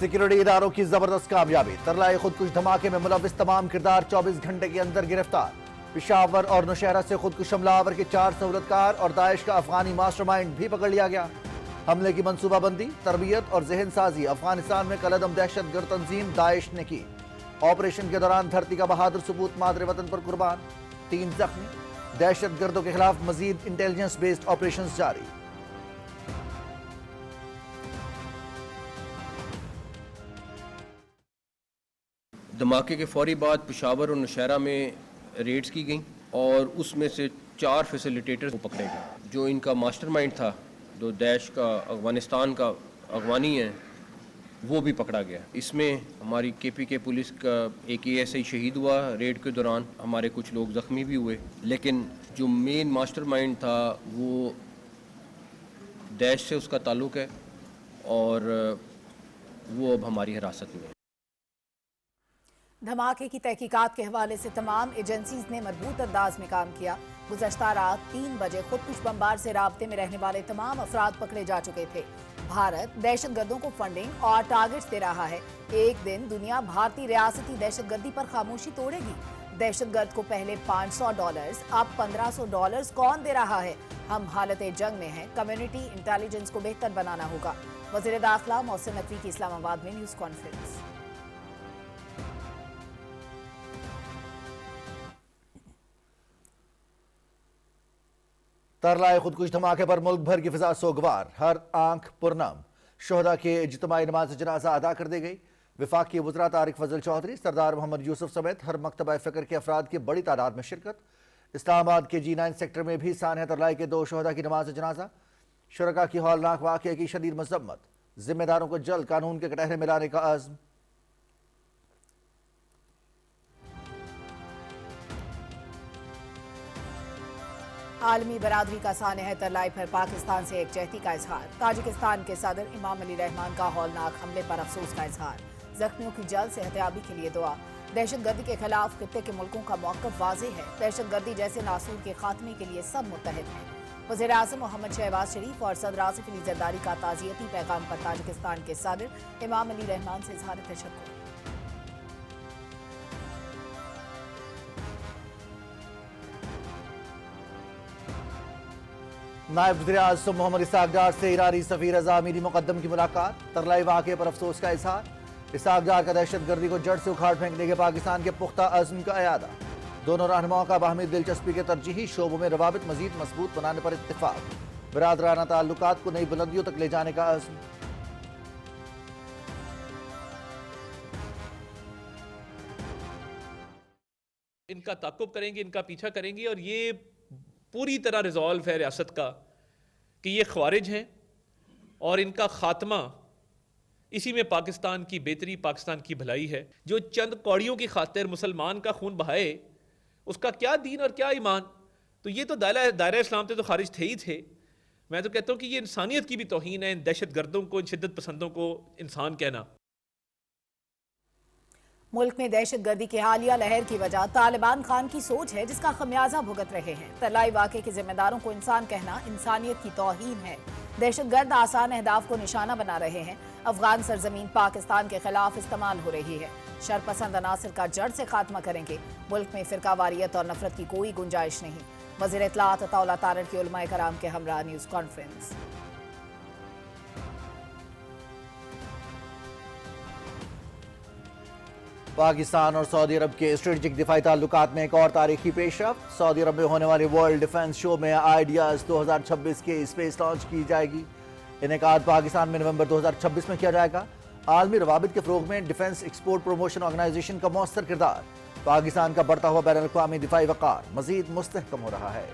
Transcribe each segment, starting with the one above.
Security इदारों की जबरदस्त कामयाबी, तरलाए खुदकुश धमाके में मुलविस तमाम किरदार 24 घंटे के अंदर गिरफ्तार। पेशावर और नौशहरा से खुदकुश हमलावर के 4 सहूलतकार और दाइश का अफगानी मास्टरमाइंड भी पकड़ लिया गया। हमले की मंसूबाबंदी, तरबियत और जहन साजी अफगानिस्तान में कलअदम दहशतगर्द तंजीम दाइश ने की। ऑपरेशन के दौरान धरती का बहादुर सपूत मादरे वतन पर कुर्बान, 3 जख्मी। दहशतगर्दों के खिलाफ मजीद इंटेलिजेंस बेस्ड ऑपरेशन जारी। धमाके के फौरी बाद पेशावर और नौशहरा में रेड्स की गई और उसमें से 4 फैसिलिटेटर्स को पकड़े गए। जो इनका मास्टरमाइंड था, जो दैश का अफगानिस्तान का अगवानी है, वो भी पकड़ा गया। इसमें हमारी KPK पुलिस का एक ASI शहीद हुआ रेड के दौरान, हमारे कुछ लोग ज़ख्मी भी हुए, लेकिन जो मेन मास्टरमाइंड था वो दैश से उसका ताल्लुक़ है और वो अब हमारी हिरासत में है। धमाके की तहकीकात के हवाले से तमाम एजेंसीज ने मजबूत अंदाज में काम किया। गुज़श्ता रात 3 बजे खुदकुश बमबार से राब्ते में रहने वाले तमाम अफराद पकड़े जा चुके थे। भारत दहशतगर्दों को फंडिंग और टारगेट्स दे रहा है। एक दिन दुनिया भारतीय रियासती दहशतगर्दी पर खामोशी तोड़ेगी। दहशतगर्द को पहले $500, अब $1500 कौन दे रहा है? हम हालत जंग में हैं। कम्युनिटी इंटेलिजेंस को बेहतर बनाना होगा। वज़ीर दाखिला मोहसिन नकवी की इस्लामाबाद में न्यूज़ कॉन्फ्रेंस। तरलाए खुदकुश धमाके पर मुल्क भर की फिजा सोगवार, हर आंख पुरनम। शोहदा के इज्तिमाई नमाज जनाजा अदा कर दी गई। वफाकी वज़रा तारिक फजल चौधरी, सरदार मोहम्मद यूसुफ समेत हर मकतबा फ़िक्र के अफराद की बड़ी तादाद में शिरकत। इस्लामाबाद के G9 सेक्टर में भी सानिया तरलाई के 2 शोहदा की नमाज जनाजा। शुरका की हौलनाक वाक़े की शदीद मज़म्मत, जिम्मेदारों को जल्द कानून के कटहरे में लाने का आज़्म। आलमी बरादरी का सानिया तरलाई पर पाकिस्तान से एकजहती का इजहार। ताजिकिस्तान के सदर इमाम अली रहमान का हौलनाक हमले पर अफसोस का इजहार। जख्मियों की जल्द सेहतयाबी के लिए दुआ। दहशतगर्दी के खिलाफ खित्ते के मुल्कों का मौक़िफ़ वाज़ेह है। दहशतगर्दी जैसे नासूर के खात्मे के लिए सब मुत्तहिद हैं। वज़ीर आज़म मोहम्मद शहबाज शरीफ और सदर आसिफ अली ज़रदारी का ताज़ियती पैगाम पर ताजिकिस्तान के सदर इमाम अली रहमान से इज़हार तशक्कुर। नायब वज़ीर-ए-आज़म मोहम्मद इसाक डार से ईरानी सफ़ीर रज़ा अमीरी मुक़द्दम की मुलाकात। तरलाई वाक़े पर अफसोस का इज़हार। इसाक डार का दहशतगर्दी को जड़ से उखाड़ फेंकने के पाकिस्तान के पुख्ता अज़्म का अयादा। दोनों रहनुमाओं का बाहमी दिलचस्पी के तरजीही शोबों में रवाबित मज़ीद मजबूत बनाने पर इत्तिफ़ाक़। बिरादराना ताल्लुकात को नई बुलंदियों तक ले जाने का अज़्म। इनका ताक़ुब करेंगे, इनका पीछा करेंगे और ये पूरी तरह रिजॉल्व है रियासत का कि ये ख्वारिज हैं और इनका खात्मा इसी में पाकिस्तान की बेहतरी, पाकिस्तान की भलाई है। जो चंद कौड़ियों की खातिर मुसलमान का खून बहाए, उसका क्या दीन और क्या ईमान? तो ये तो दायरा इस्लाम से तो खारिज थे ही थे। मैं तो कहता हूँ कि ये इंसानियत की भी तौहीन है, इन दहशत गर्दों को, इन शिद्दत पसंदों को इंसान कहना। मुल्क में दहशतगर्दी की हालिया लहर की वजह तालिबान खान की सोच है, जिसका खमियाजा भुगत रहे हैं। तरलाई वाक़े के जिम्मेदारों को इंसान कहना इंसानियत की तौहीन है। दहशतगर्द आसान अहदाफ को निशाना बना रहे हैं। अफगान सरजमीन पाकिस्तान के खिलाफ इस्तेमाल हो रही है। शरपसंद अनासर का जड़ से खात्मा करेंगे। मुल्क में फ़िरकावारियत और नफरत की कोई गुंजाइश नहीं। वज़ीर इत्तलाअत अताउल्लाह तारड़ की उलमाए कराम के हमरा न्यूज़ कॉन्फ्रेंस। पाकिस्तान और सऊदी अरब के स्ट्रेटेजिक दिफाई ताल्लुकात में एक और तारीखी पेशरफ्त। सऊदी अरब में होने वाले वर्ल्ड डिफेंस शो में आइडियाज़ 2026 की स्पेस लॉन्च की जाएगी। इनेकाद पाकिस्तान में नवंबर 2026 में किया जाएगा। आलमी रवाबित के फ़रोग़ में डिफेंस एक्सपोर्ट प्रमोशन ऑर्गेनाइजेशन का मौसर किरदार। पाकिस्तान का बढ़ता हुआ बैनुल-अक़वामी दिफाई वक़ार मज़ीद मुस्तहकम हो रहा है।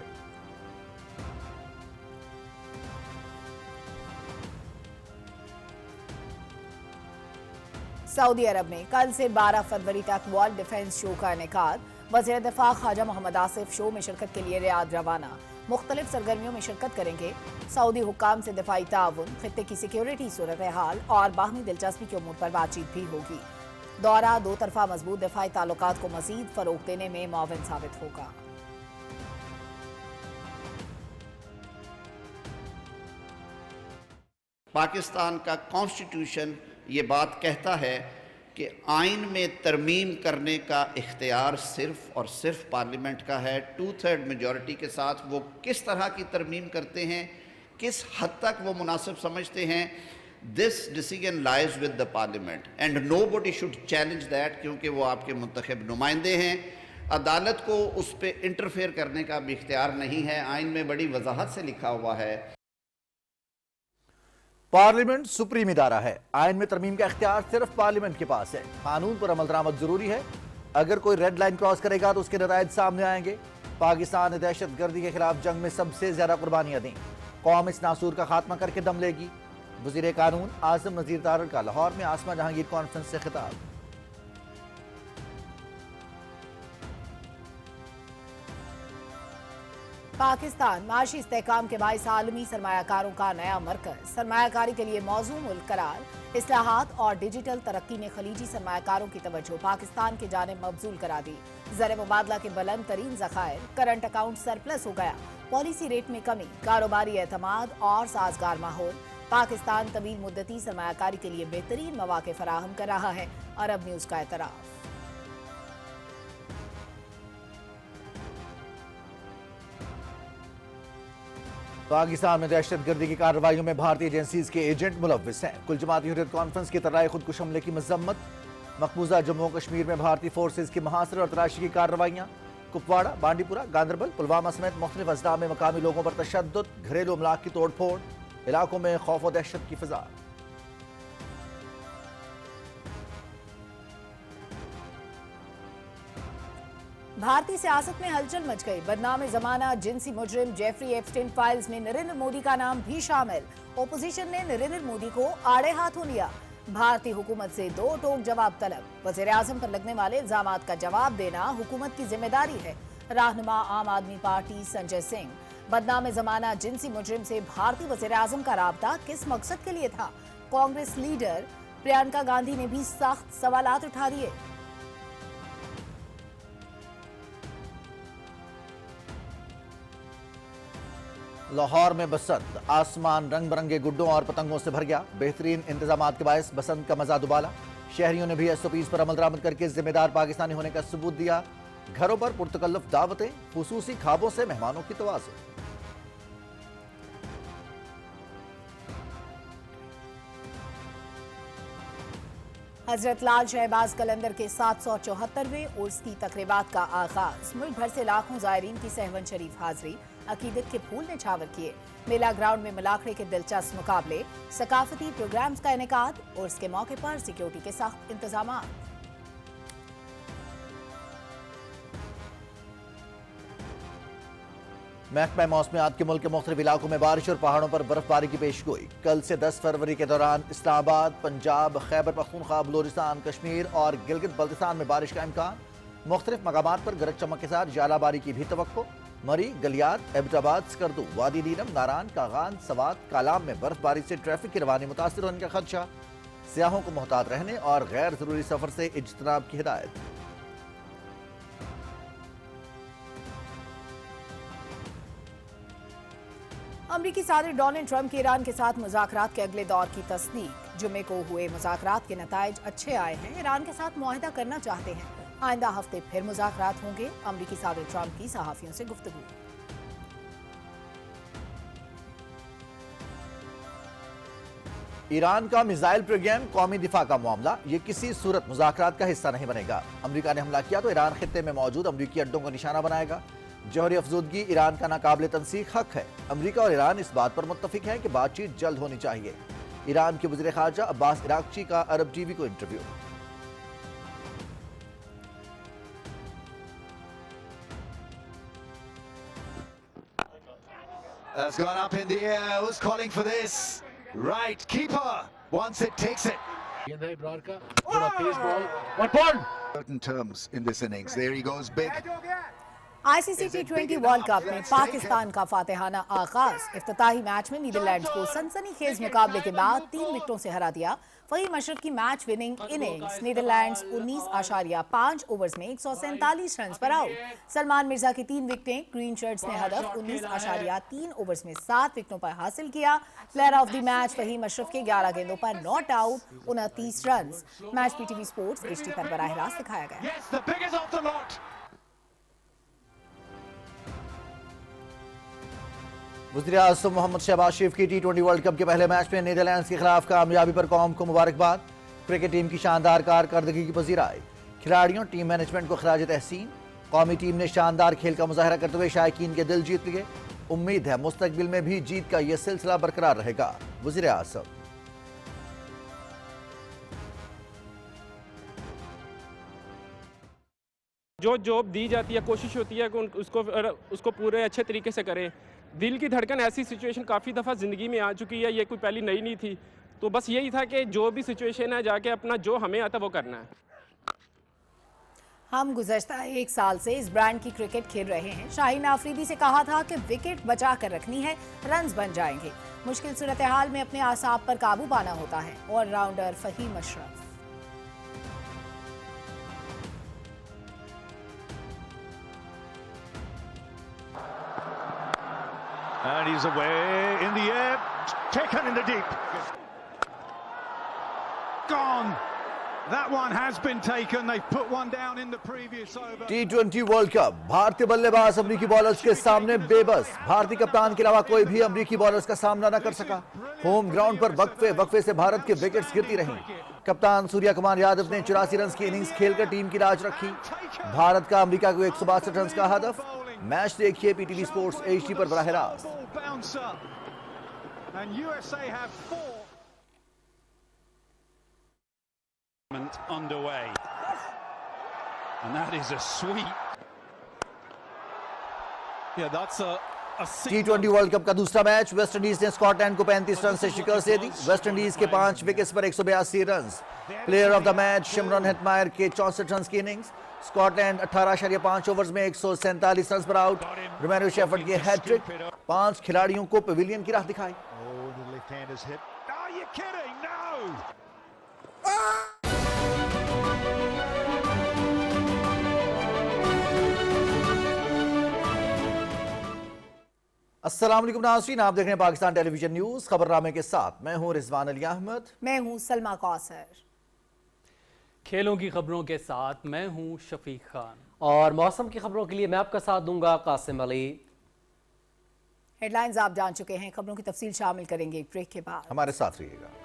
सऊदी अरब में कल से 12 फरवरी तक वर्ल्ड डिफेंस शो का इनेकाद। वज़ीर दिफा ख्वाजा मोहम्मद आसिफ शो में शिरकत के लिए रियाद रवाना। मुख्तलिफ सरगर्मियों में शिरकत करेंगे। सऊदी हुक्काम से दिफाई ताउन, खित्ते की सिक्योरिटी सूरत हाल और बाहमी दिलचस्पी के उमूर पर बातचीत भी होगी। दौरा दो तरफा मजबूत दिफाई ताल्लुकात को मजीद फरोग देने में मुआविन साबित होगा। पाकिस्तान का कॉन्स्टिट्यूशन یہ بات کہتا ہے کہ آئین میں ترمیم کرنے کا اختیار صرف اور صرف پارلیمنٹ کا ہے. 2/3 میجورٹی کے ساتھ وہ کس طرح کی ترمیم کرتے ہیں, کس حد تک وہ مناسب سمجھتے ہیں, this decision lies with the parliament and nobody should challenge that, کیونکہ وہ آپ کے منتخب نمائندے ہیں. عدالت کو اس پہ انٹرفیئر کرنے کا بھی اختیار نہیں ہے. آئین میں بڑی وضاحت سے لکھا ہوا ہے. پارلیمنٹ سپریم ادارہ ہے. آئین میں ترمیم کا اختیار صرف پارلیمنٹ کے پاس ہے. قانون پر عمل درآمد ضروری ہے. اگر کوئی ریڈ لائن کراس کرے گا تو اس کے نتائج سامنے آئیں گے. پاکستان نے دہشت گردی کے خلاف جنگ میں سب سے زیادہ قربانیاں دیں. قوم اس ناسور کا خاتمہ کر کے دم لے گی. وزیر قانون اعظم نذیر تارڑ کا لاہور میں آسما جہانگیر کانفرنس سے خطاب. پاکستان معاشی استحکام کے باعث عالمی سرمایہ کاروں کا نیا مرکز. سرمایہ کاری کے لیے موزوں ملک قرار. اصلاحات اور ڈیجیٹل ترقی نے خلیجی سرمایہ کاروں کی توجہ پاکستان کی جانب مبذول کرا دی. زر مبادلہ کے بلند ترین ذخائر, کرنٹ اکاؤنٹ سرپلس ہو گیا. پالیسی ریٹ میں کمی, کاروباری اعتماد اور سازگار ماحول. پاکستان طویل مدتی سرمایہ کاری کے لیے بہترین مواقع فراہم کر رہا ہے. عرب نیوز کا اعتراف. پاکستان میں دہشت گردی کی کارروائیوں میں بھارتی ایجنسیز کے ایجنٹ ملوث ہیں. کل جماعتی حریت کانفرنس کی طرح خودکش حملے کی مذمت. مقبوضہ جموں و کشمیر میں بھارتی فورسز کی محاصرے اور تلاشی کی کارروائیاں. کپواڑہ, بانڈی پورہ, گاندربل, پلوامہ سمیت مختلف اضلاع میں مقامی لوگوں پر تشدد, گھریلو املاک کی توڑ پھوڑ. علاقوں میں خوف و دہشت کی فضا. بھارتی سیاست میں ہلچل مچ گئی. بدنام زمانہ جنسی مجرم جیفری ایپسٹین فائلز میں نریندر مودی کا نام بھی شامل. اپوزیشن نے نریندر مودی کو آڑے ہاتھوں لیا. بھارتی حکومت سے دو ٹوک جواب طلب. وزیر اعظم پر لگنے والے الزامات کا جواب دینا حکومت کی ذمہ داری ہے. رہنما عام آدمی پارٹی سنجے سنگھ. بدنام زمانہ جنسی مجرم سے بھارتی وزیر اعظم کا رابطہ کس مقصد کے لیے تھا؟ کانگریس لیڈر پرینکا گاندھی نے بھی سخت سوالات اٹھا دیے. لاہور میں بسنت, آسمان رنگ برنگے گڈوں اور پتنگوں سے بھر گیا. بہترین انتظامات کے باعث بسنت کا مزہ دوبالا. شہریوں نے بھی SOPs پر عمل درآمد کر کے ذمہ دار پاکستانی ہونے کا ثبوت دیا. گھروں پر پرتکلف دعوتیں, خصوصی کھابوں سے مہمانوں کی توازن. حضرت لال شہباز قلندر کے 774ویں عرس کی تقریبات کا آغاز. ملک بھر سے لاکھوں زائرین کی سہون شریف حاضری. عقیدت کے پھول نچھاور کیے. میلہ گراؤنڈ میں ملاقڑے کے دلچسپ مقابلے, ثقافتی پروگرامز کا انعقاد. عرس کے موقع پر سیکیورٹی کے سخت انتظامات. محکمہ موسمیات کے ملک کے مختلف علاقوں میں بارش اور پہاڑوں پر برف باری کی پیش گوئی. کل سے 10 فروری کے دوران اسلام آباد, پنجاب, خیبر پختونخوا, بلوچستان, کشمیر اور گلگت بلتستان میں بارش کا امکان. مختلف مقامات پر گرج چمک کے ساتھ ژالہ باری کی بھی توقع. مری, گلیات, ایبٹ آباد, سکردو, وادی نیلم, ناران, کاغان, سوات, کالام میں برف باری سے ٹریفک کی روانی متاثر ہونے کا خدشہ. سیاحوں کو محتاط رہنے اور غیر ضروری سفر سے اجتناب کی ہدایت. امریکی صدر ڈونلڈ ٹرمپ کی ایران کے ساتھ مذاکرات کے اگلے دور کی تصدیق. جمعے کو ہوئے مذاکرات کے نتائج اچھے آئے ہیں. ایران کے ساتھ معاہدہ کرنا چاہتے ہیں. آئندہ ہفتے پھر مذاکرات ہوں گے. امریکی صدر ٹرمپ کی صحافیوں سے گفتگو. ایران کا میزائل پروگرام قومی دفاع کا معاملہ, یہ کسی صورت مذاکرات کا حصہ نہیں بنے گا. امریکہ نے حملہ کیا تو ایران خطے میں موجود امریکی اڈوں کو نشانہ بنائے گا. جوہری افزودگی ایران کا ناقابل تنسیق حق ہے. امریکہ اور ایران اس بات پر متفق ہیں کہ بات چیت جلد ہونی چاہیے. ایران کے وزیر خارجہ عباس عراقچی کا عرب ٹی وی کو interview. That's gone up in the air. Who's calling for this? Right, keeper. Once it takes it. Certain terms in this innings. There he goes big. ICC T20 world cup में पाकिस्तान का फातिहाना आगाज। इफ्तिताही match में Netherlands को सनसनीखेज मुकाबले के बाद 3 विकेटों से हरा दिया। फहीम अशरफ की match winning innings Netherlands 19.5 overs में 147 रन पर आउट। सलमान मिर्जा की 3 विकेटें, ग्रीन शर्ट्स ने हदफ 19.3 ओवर्स में 7 विकेटों पर हासिल किया। Player of the match Faheem Ashraf के 11 गेंदों पर नॉट आउट 29 रन। मैच पीटीवी स्पोर्ट्स HD पर बराह रास्त दिखाया गया। वज़ीर-ए-आज़म मोहम्मद शहबाज शरीफ की T20 वर्ल्ड कप के पहले मैच में नीदरलैंड्स के खिलाफ कामयाबी पर कौम को मुबारकबाद। क्रिकेट टीम की शानदार कारकर्दगी की पजीराई। खिलाड़ियों, टीम मैनेजमेंट को खिराज तहसीन। कौमी टीम ने शानदार खेल का मुजाहरा करते हुए शायकीन के दिल जीत लिए। उम्मीद है मुस्तकबिल में भी जीत का यह सिलसिला बरकरार रहेगा। वज़ीर-ए-आज़म जो जॉब दी जाती है, कोशिश होती है कि उसको पूरे अच्छे तरीके से करें। दिल की धड़कन ऐसी सिचुएशन काफ़ी दफ़ा ज़िंदगी में आ चुकी है, ये कोई पहली नई नहीं थी। तो बस यही था कि जो भी सिचुएशन है जाके अपना जो हमें आता वो करना है। हम गुज़श्ता 1 साल से इस ब्रांड की क्रिकेट खेल रहे हैं। शाहीन आफरीदी से कहा था कि विकेट बचा कर रखनी है, रन्स बन जाएंगे। मुश्किल सूरत हाल में अपने आसाब पर काबू पाना होता है। All rounder Faheem Ashraf. And he's away in the air, taken in the deep. Gone. That one has been taken. They've put one down in the previous over. T20 world cup. भारतीय बल्लेबाज अमरीकी बॉलर्स के सामने बेबस। भारतीय कप्तान के अलावा कोई भी अमरीकी बॉलर्स का सामना न कर सका। होम ग्राउंड पर वक्फे से भारत के विकेट्स गिरती रहीं। कप्तान सूर्या कुमार यादव ने 84 रन की इनिंग्स खेलकर टीम की लाज रखी। भारत का अमेरिका को 162 रन का हदफ। मैच देखिए पीटीवी स्पोर्ट्स HD पर बराह रास्त। Underway, and that is a sweep. Yeah, that's a T20 world cup का दूसरा मैच। वेस्ट इंडीज ने स्कॉटलैंड को 35 रन से शिकस्त दे दी। वेस्ट इंडीज के 5 विकेट्स पर 182 run. Player of the match Shimron Hetmyer के 64 रन की इनिंग्स। स्कॉटलैंड 18.5 ओवर्स में 147 रन पर आउट। रोमेरो शेफर्ड की हैट्रिक। 5 खिलाड़ियों को पवेलियन की राह दिखाई। Are you kidding? No! अस्सलाम वालेकुम नाज़रीन, आप देख रहे हैं पाकिस्तान टेलीविजन न्यूज़। खबरनामे के साथ मैं हूं रिजवान अली अहमद। मैं हूं सलमा कौसर। खेलों की खबरों के साथ मैं हूं शफीक खान। और मौसम की खबरों के लिए मैं आपका साथ दूंगा कासिम अली। हेडलाइंस आप जान चुके हैं, खबरों की तफसील शामिल करेंगे एक ब्रेक के बाद। हमारे साथ रहिएगा।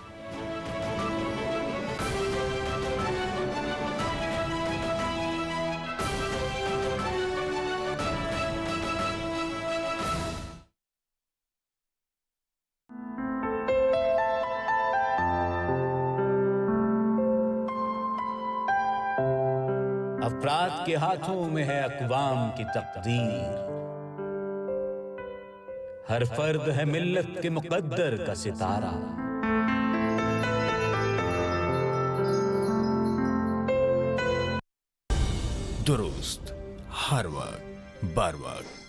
अफराद के हाथों में है अक़वाम की तकदीर। हर फर्द है मिल्लत के मुक़द्दर का सितारा। दुरुस्त हर वक्त बर वक्त।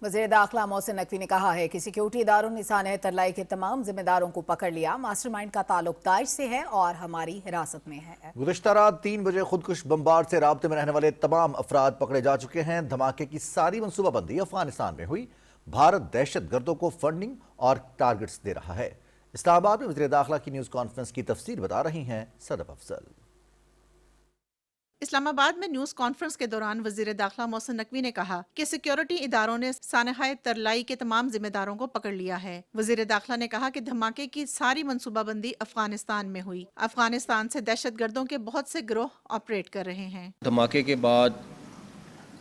वज़ीर दाखिला मोहसिन नकवी ने कहा है कि सिक्योरिटी इदारों ने सानह तरलाई के तमाम जिम्मेदारों को पकड़ लिया। मास्टरमाइंड का ताल्लुक दाइश से है और हमारी हिरासत में है। गुज़श्ता रात 3 बजे खुदकुश बमबार से राब्ते में रहने वाले तमाम अफराद पकड़े जा चुके हैं। धमाके की सारी मनसूबाबंदी अफगानिस्तान में हुई। भारत दहशत गर्दों को फंडिंग और टारगेट्स दे रहा है। इस्लामाबाद में वज़ीर दाखिला की न्यूज़ कॉन्फ्रेंस की तफसील बता रही हैं सदफ अफजल। इस्लामाबाद में न्यूज़ कॉन्फ्रेंस के दौरान वज़ीर दाखिला मोहसिन नकवी ने कहा कि सिक्योरिटी इदारों ने सानहाए तरलाई के तमाम जिम्मेदारों को पकड़ लिया है। वज़ीर दाखिला ने कहा कि धमाके की सारी मनसूबाबंदी अफगानिस्तान में हुई। अफगानिस्तान से दहशत गर्दों के बहुत से गिरोह ऑपरेट कर रहे हैं। धमाके के बाद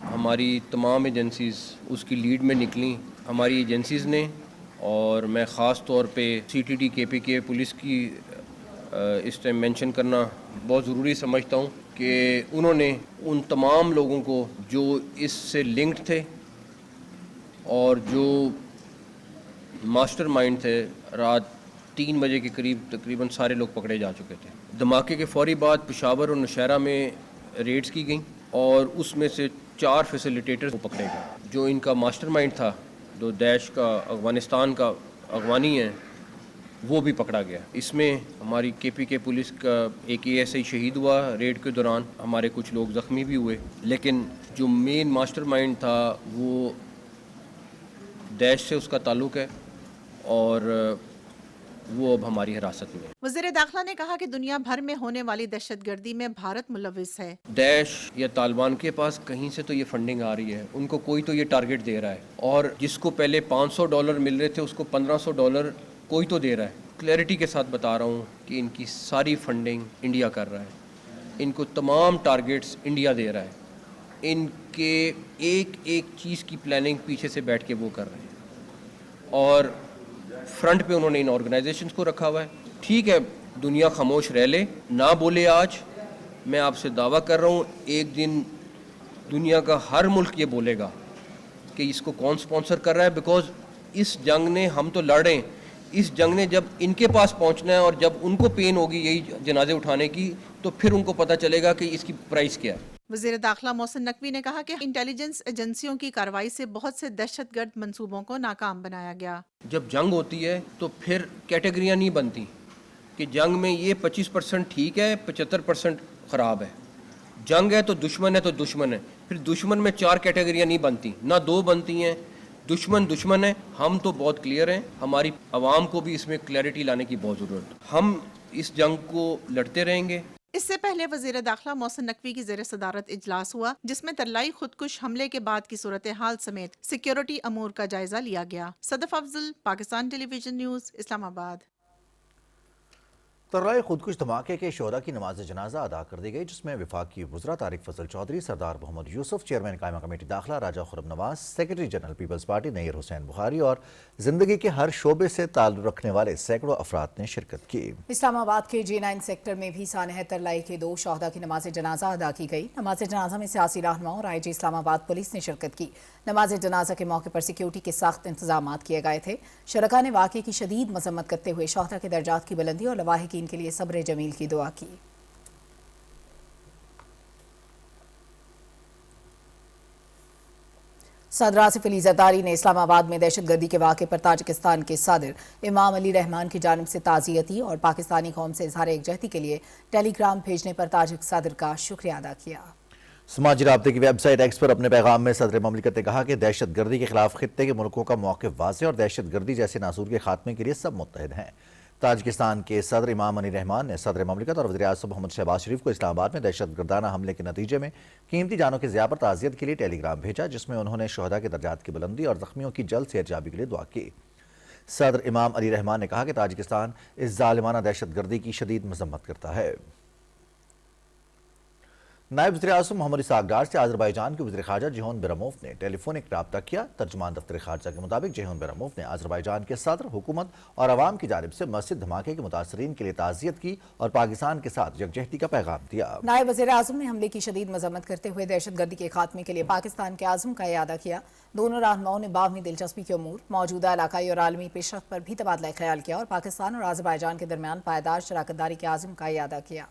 हमारी तमाम एजेंसीज उसकी लीड में निकली। हमारी एजेंसीज ने اور میں خاص طور پہ CTD KPK پولیس کی اس ٹائم مینشن کرنا بہت ضروری سمجھتا ہوں کہ انہوں نے ان تمام لوگوں کو جو اس سے لنکڈ تھے اور جو ماسٹر مائنڈ تھے، رات 3 بجے کے قریب تقریباً سارے لوگ پکڑے جا چکے تھے۔ دھماکے کے فوری بعد پشاور اور نوشہرہ میں ریڈز کی گئیں اور اس میں سے 4 فیسیلیٹیٹرز کو پکڑے گئے۔ جو ان کا ماسٹر مائنڈ تھا، جو داعش کا افغانستان کا اغوانی ہے، وہ بھی پکڑا گیا۔ اس میں ہماری KPK پولیس کا ایک ASI شہید ہوا ریڈ کے دوران، ہمارے کچھ لوگ زخمی بھی ہوئے، لیکن جو مین ماسٹر مائنڈ تھا وہ داعش سے اس کا تعلق ہے اور وہ اب ہماری حراست میں ہے۔ وزیر داخلہ نے کہا کہ دنیا بھر میں ہونے والی دہشت گردی میں بھارت ملوث ہے۔ داعش یا طالبان کے پاس کہیں سے تو یہ فنڈنگ آ رہی ہے، ان کو کوئی تو یہ ٹارگٹ دے رہا ہے، اور جس کو پہلے $500 مل رہے تھے اس کو $1500 کوئی تو دے رہا ہے۔ کلیئرٹی کے ساتھ بتا رہا ہوں کہ ان کی ساری فنڈنگ انڈیا کر رہا ہے، ان کو تمام ٹارگٹس انڈیا دے رہا ہے، ان کے ایک ایک چیز کی پلاننگ پیچھے سے بیٹھ کے وہ کر رہے ہیں، اور فرنٹ پہ انہوں نے ان آرگنائزیشنز کو رکھا ہوا ہے۔ ٹھیک ہے، دنیا خاموش رہ لے، نہ بولے آج، میں آپ سے دعویٰ کر رہا ہوں ایک دن دنیا کا ہر ملک یہ بولے گا کہ اس کو کون سپانسر کر رہا ہے، بیکاز اس جنگ نے، ہم تو لڑ رہے ہیں، اس جنگ نے جب ان کے پاس پہنچنا ہے اور جب ان کو پین ہوگی یہی جنازے اٹھانے کی، تو پھر ان کو پتہ چلے گا کہ اس کی پرائس کیا ہے۔ وزیر داخلہ محسن نقوی نے کہا کہ انٹیلیجنس ایجنسیوں کی کارروائی سے بہت سے دہشت گرد منصوبوں کو ناکام بنایا گیا۔ جب جنگ ہوتی ہے تو پھر کیٹیگریاں نہیں بنتی کہ جنگ میں یہ 25% ٹھیک ہے، 75% خراب ہے۔ جنگ ہے تو دشمن ہے تو دشمن ہے، پھر دشمن میں 4 کیٹیگریاں نہیں بنتی، نہ 2 بنتی ہیں۔ دشمن ہے، ہم تو بہت کلیئر ہیں، ہماری عوام کو بھی اس میں کلیئرٹی لانے کی بہت ضرورت ہے۔ ہم اس جنگ کو لڑتے رہیں گے۔ اس سے پہلے وزیر داخلہ محسن نقوی کی زیر صدارت اجلاس ہوا، جس میں طلائی خودکش حملے کے بعد کی صورتحال سمیت سیکیورٹی امور کا جائزہ لیا گیا۔ صدف افضل، پاکستان ٹیلی ویژن نیوز، اسلام آباد۔ طرائے خودکش دھماکے کے شہداء کی نماز جنازہ ادا کر دی گئی، جس میں وفاقی وزراء طارق فضل چودھری، سردار محمد یوسف، چیئرمین قائمہ کمیٹی داخلہ راجہ خرم نواز، سیکرٹری جنرل پیپلز پارٹی نیر حسین بخاری اور زندگی کے ہر شعبے سے تعلق رکھنے والے سینکڑوں افراد نے شرکت کی۔ اسلام آباد کے G9 سیکٹر میں بھی سانحہ طلائی کے 2 شہداء کی نماز جنازہ ادا کی گئی۔ نماز جنازہ میں سیاسی رہنماؤں اور IG اسلام آباد پولیس نے شرکت کی۔ نماز جنازہ کے موقع پر سیکیورٹی کے سخت انتظامات کیے گئے تھے۔ شرکاء نے واقعے کی شدید مذمت کرتے ہوئے شہداء کے درجات کی بلندی اور لواحقین کے لیے صبر جمیل کی دعا کی۔ صدر آصف علی زرداری نے اسلام آباد میں دہشت گردی کے واقعے پر تاجکستان کے صدر امام علی رحمان کی جانب سے تعزیتی اور پاکستانی قوم سے اظہار یکجہتی کے لیے ٹیلی گرام بھیجنے پر تاجک صدر کا شکریہ ادا کیا۔ سماجی رابطے کی ویب سائٹ ایکس پر اپنے پیغام میں صدر مملکت نے کہا کہ دہشت گردی کے خلاف خطے کے ملکوں کا موقف واضح اور دہشت گردی جیسے ناصور کے خاتمے کے لیے سب متحد ہیں۔ تاجکستان کے صدر امام علی رحمان نے صدر مملکت اور وزیر اعظم محمد شہباز شریف کو اسلام آباد میں دہشت گردانہ حملے کے نتیجے میں قیمتی جانوں کے ضیاع پر تعزیت کے لیے ٹیلی گرام بھیجا، جس میں انہوں نے شہداء کے درجات کی بلندی اور زخمیوں کی جلد صحتیابی کے لیے دعا کی۔ صدر امام علی رحمان نے کہا کہ تاجکستان اس ظالمانہ دہشت گردی کی شدید مذمت کرتا ہے۔ نائب وزیر اعظم محمد اسحاق ڈار سے آذربائیجان کے وزیر خارجہ جیہون بیراموف نے ٹیلی فونک رابطہ کیا۔ ترجمان دفتر خارجہ کے مطابق جیہون بیراموف نے آذربائیجان کے صدر، حکومت اور عوام کی جانب سے مسجد دھماکے کے متاثرین کے لیے تعزیت کی اور پاکستان کے ساتھ یکجہتی کا پیغام دیا۔ نائب وزیر اعظم نے حملے کی شدید مذمت کرتے ہوئے دہشت گردی کے خاتمے کے لیے پاکستان کے عزم کا اعادہ کیا۔ دونوں رہنماؤں نے باہمی دلچسپی کے امور، موجودہ علاقائی اور عالمی پیش رفت پر بھی تبادلہ خیال کیا اور پاکستان اور آذربائیجان کے درمیان پائیدار شراکت داری کے عزم کا اعادہ کیا۔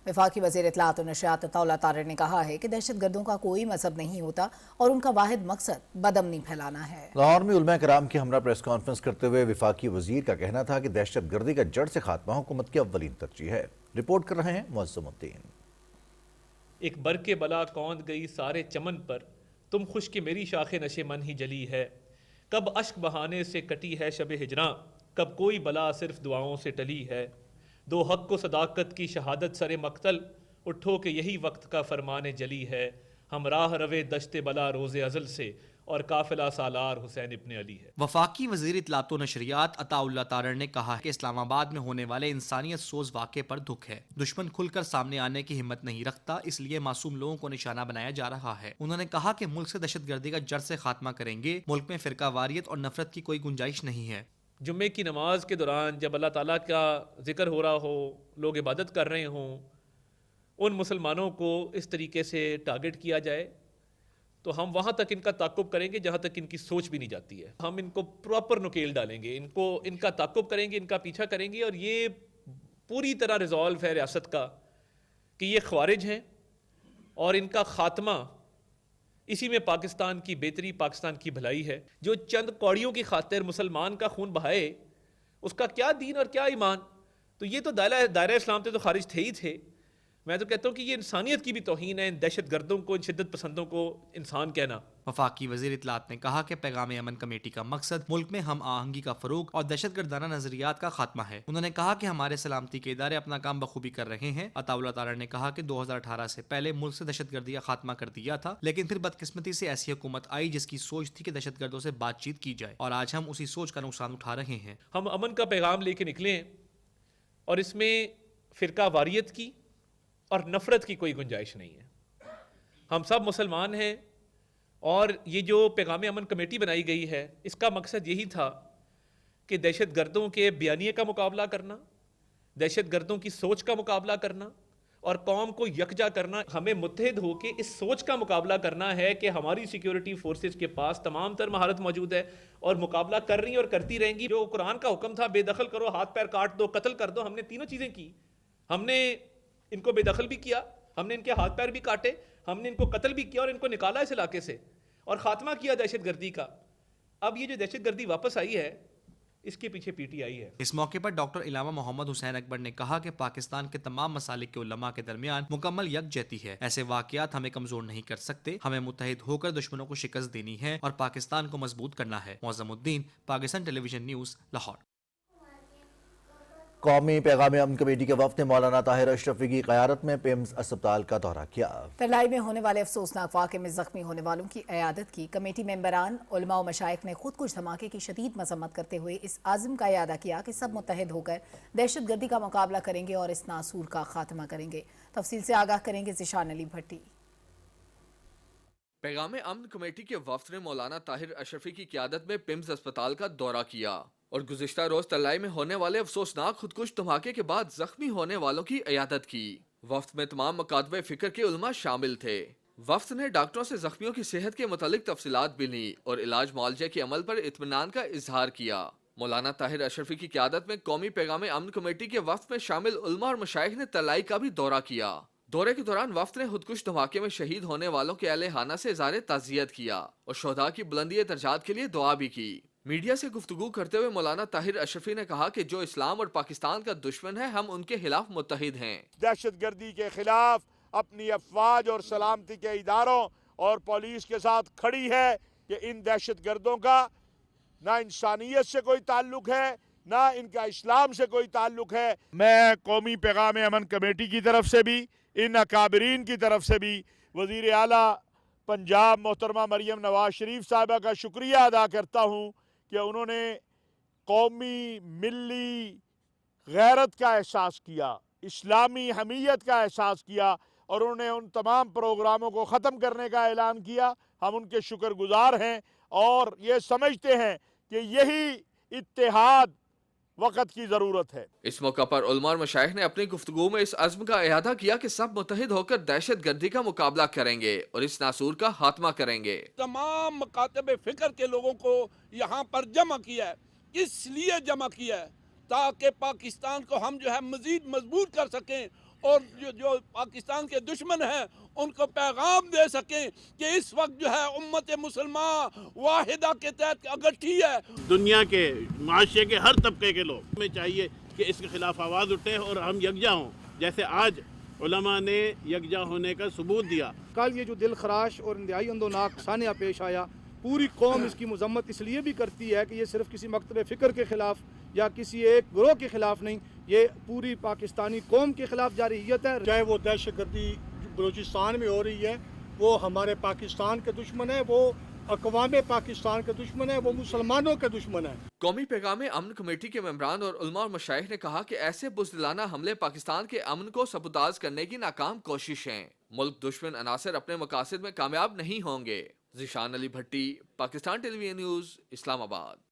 وفاقی وزیر اطلاعات و نشریات طلعت طارر نے کہا ہے کہ دہشت گردوں کا کوئی مذہب نہیں ہوتا اور ان کا واحد مقصد بدامنی پھیلانا ہے۔ لاہور میں علماء کرام کی ہمراہ پریس کانفرنس کرتے ہوئے وفاقی وزیر کا کہنا تھا کہ دہشت گردی کا جڑ سے خاتمہ حکومت کی اولین ترجیح ہے۔ رپورٹ کر رہے ہیں معظم الدین۔ ایک برق بلا کوند گئی سارے چمن پر، تم خوش کہ میری شاخ نشے من ہی جلی ہے۔ کب اشک بہانے سے کٹی ہے شب ہجراں، کب کوئی بلا صرف دعاؤں سے ٹلی ہے۔ دو حق و صداقت کی شہادت سر مقتل، اٹھو کہ یہی وقت کا فرمان جلی ہے۔ ہم راہ روے دشت بلا روز ازل سے، اور قافلہ سالار حسین ابن علی ہے۔ وفاقی وزیر اطلاعات و نشریات عطا اللہ تارڑ نے کہا کہ اسلام آباد میں ہونے والے انسانیت سوز واقعے پر دکھ ہے، دشمن کھل کر سامنے آنے کی ہمت نہیں رکھتا، اس لیے معصوم لوگوں کو نشانہ بنایا جا رہا ہے۔ انہوں نے کہا کہ ملک سے دہشت گردی کا جڑ سے خاتمہ کریں گے، ملک میں فرقہ واریت اور نفرت کی کوئی گنجائش نہیں ہے۔ جمعے کی نماز کے دوران جب اللہ تعالیٰ کا ذکر ہو رہا ہو، لوگ عبادت کر رہے ہوں، ان مسلمانوں کو اس طریقے سے ٹارگٹ کیا جائے تو ہم وہاں تک ان کا تعاقب کریں گے جہاں تک ان کی سوچ بھی نہیں جاتی ہے۔ ہم ان کو پراپر نکیل ڈالیں گے، ان کا تعاقب کریں گے، ان کا پیچھا کریں گے، اور یہ پوری طرح ریزالو ہے ریاست کا کہ یہ خوارج ہیں اور ان کا خاتمہ اسی میں پاکستان کی بہتری، پاکستان کی بھلائی ہے۔ جو چند کوڑیوں کی خاطر مسلمان کا خون بہائے، اس کا کیا دین اور کیا ایمان؟ تو یہ تو دائرہ اسلام سے تو خارج تھے ہی تھے۔ میں تو کہتا ہوں کہ یہ انسانیت کی بھی توہین ہے، ان دہشت گردوں کو، ان شدت پسندوں کو انسان کہنا۔ وفاقی وزیر اطلاعات نے کہا کہ پیغام امن کمیٹی کا مقصد ملک میں ہم آہنگی کا فروغ اور دہشت گردانہ نظریات کا خاتمہ ہے۔ انہوں نے کہا کہ ہمارے سلامتی کے ادارے اپنا کام بخوبی کر رہے ہیں۔ عطا اللہ تارڑ نے کہا کہ 2018 سے پہلے ملک سے دہشت گردی کا خاتمہ کر دیا تھا، لیکن پھر بدقسمتی سے ایسی حکومت آئی جس کی سوچ تھی کہ دہشت گردوں سے بات چیت کی جائے، اور آج ہم اسی سوچ کا نقصان اٹھا رہے ہیں۔ ہم امن کا پیغام لے کے نکلے اور اس میں فرقہ واریت کی اور نفرت کی کوئی گنجائش نہیں ہے۔ ہم سب مسلمان ہیں، اور یہ جو پیغام امن کمیٹی بنائی گئی ہے، اس کا مقصد یہی تھا کہ دہشت گردوں کے بیانیے کا مقابلہ کرنا، دہشت گردوں کی سوچ کا مقابلہ کرنا اور قوم کو یکجا کرنا۔ ہمیں متحد ہو کے اس سوچ کا مقابلہ کرنا ہے کہ ہماری سیکیورٹی فورسز کے پاس تمام تر مہارت موجود ہے اور مقابلہ کر رہی ہیں اور کرتی رہیں گی۔ جو قرآن کا حکم تھا بے دخل کرو، ہاتھ پیر کاٹ دو، قتل کر دو، ہم نے تینوں چیزیں کی۔ ہم نے ان کو بے دخل بھی کیا، ہم نے ان کے ہاتھ پیر بھی کاٹے، ہم نے ان کو قتل بھی کیا اور ان کو نکالا اس علاقے سے اور خاتمہ کیا دہشت گردی کا۔ اب یہ جو دہشت گردی واپس آئی ہے، اس کے پیچھے پی ٹی آئی ہے۔ اس موقع پر ڈاکٹر علامہ محمد حسین اکبر نے کہا کہ پاکستان کے تمام مسالک کے علماء کے درمیان مکمل یکجہتی ہے۔ ایسے واقعات ہمیں کمزور نہیں کر سکتے، ہمیں متحد ہو کر دشمنوں کو شکست دینی ہے اور پاکستان کو مضبوط کرنا ہے۔ معظم الدین، پاکستان ٹیلی ویژن نیوز، لاہور۔ قومی پیغام امن کمیٹی کے وفد نے مولانا طاہر اشرفی کی قیادت میں پیمز اسپتال کا دورہ کیا۔ ترلائی میں ہونے والے افسوسناک واقعے میں زخمی ہونے والوں کی عیادت کی۔ کمیٹی ممبران، علماء و مشائخ نے خود کش دھماکے کی شدید مذمت کرتے ہوئے اس عزم کا اعادہ کیا کہ سب متحد ہو کر دہشت گردی کا مقابلہ کریں گے اور اس ناسور کا خاتمہ کریں گے۔ تفصیل سے آگاہ کریں گے ذیشان علی بھٹی۔ پیغام امن کمیٹی کے وفد نے مولانا طاہر اشرفی کی قیادت میں پیمز اسپتال کا دورہ کیا اور گزشتہ روز ترلائی میں ہونے والے افسوسناک خودکش دھماکے کے بعد زخمی ہونے والوں کی عیادت کی۔ وفد میں تمام مکاتب فکر کے علماء شامل تھے۔ وفد نے ڈاکٹروں سے زخمیوں کی صحت کے متعلق تفصیلات بھی لی اور علاج معالجے کے عمل پر اطمینان کا اظہار کیا۔ مولانا طاہر اشرفی کی قیادت میں قومی پیغام امن کمیٹی کے وفد میں شامل علماء اور مشائخ نے ترلائی کا بھی دورہ کیا۔ دورے کے دوران وفد نے خودکش دھماکے میں شہید ہونے والوں کے اہل خانہ سے اظہار تعزیت کیا اور شہداء کی بلندی درجات کے لیے دعا بھی کی۔ میڈیا سے گفتگو کرتے ہوئے مولانا طاہر اشرفی نے کہا کہ جو اسلام اور پاکستان کا دشمن ہے، ہم ان کے خلاف متحد ہیں۔ دہشت گردی کے خلاف اپنی افواج اور سلامتی کے اداروں اور پولیس کے ساتھ کھڑی ہے کہ ان دہشت گردوں کا نہ انسانیت سے کوئی تعلق ہے، نہ ان کا اسلام سے کوئی تعلق ہے۔ میں قومی پیغام امن کمیٹی کی طرف سے بھی، ان اکابرین کی طرف سے بھی وزیر اعلیٰ پنجاب محترمہ مریم نواز شریف صاحبہ کا شکریہ ادا کرتا ہوں کہ انہوں نے قومی ملی غیرت کا احساس کیا، اسلامی حمیت کا احساس کیا اور انہوں نے ان تمام پروگراموں کو ختم کرنے کا اعلان کیا۔ ہم ان کے شکر گزار ہیں اور یہ سمجھتے ہیں کہ یہی اتحاد وقت کی ضرورت ہے۔ اس موقع پر علماء اور مشائخ نے اپنی گفتگو میں اس عزم کا اعادہ کیا کہ سب متحد ہو کر دہشت گردی کا مقابلہ کریں گے اور اس ناسور کا خاتمہ کریں گے۔ تمام مکاتب فکر کے لوگوں کو یہاں پر جمع کیا ہے۔ اس لیے جمع کیا ہے تاکہ پاکستان کو ہم جو ہے مزید مضبوط کر سکیں اور جو پاکستان کے دشمن ہیں ان کو پیغام دے سکیں کہ اس وقت جو ہے امت مسلمان واحدہ کے تحت اکٹھی ہے۔ دنیا کے معاشرے کے ہر طبقے کے لوگ ہمیں چاہیے کہ اس کے خلاف آواز اٹھے اور ہم یکجا ہوں، جیسے آج علماء نے یکجا ہونے کا ثبوت دیا۔ کل یہ جو دل خراش اور انتہائی اندوناک سانحہ پیش آیا، پوری قوم اس کی مذمت اس لیے بھی کرتی ہے کہ یہ صرف کسی مکتب فکر کے خلاف یا کسی ایک گروہ کے خلاف نہیں، یہ پوری پاکستانی قوم کے خلاف جارحیت ہے۔ چاہے وہ دہشت گردی بلوچستان میں ہو رہی ہے، وہ ہمارے پاکستان کے دشمن ہے، وہ अक़वाम पाकिस्तान के दुश्मन है, वो मुसलमानों के दुश्मन है। कौमी पैगाम अमन कमेटी के मेंबरान और उलमा और मशाइख ने कहा कि ऐसे बुज़दिलाना हमले पाकिस्तान के अमन को सबुताज करने की नाकाम कोशिश हैं। मुल्क दुश्मन अनासर अपने मकासद में कामयाब नहीं होंगे। ज़ीशान अली भट्टी, पाकिस्तान टेलीविजन न्यूज़, इस्लामाबाद।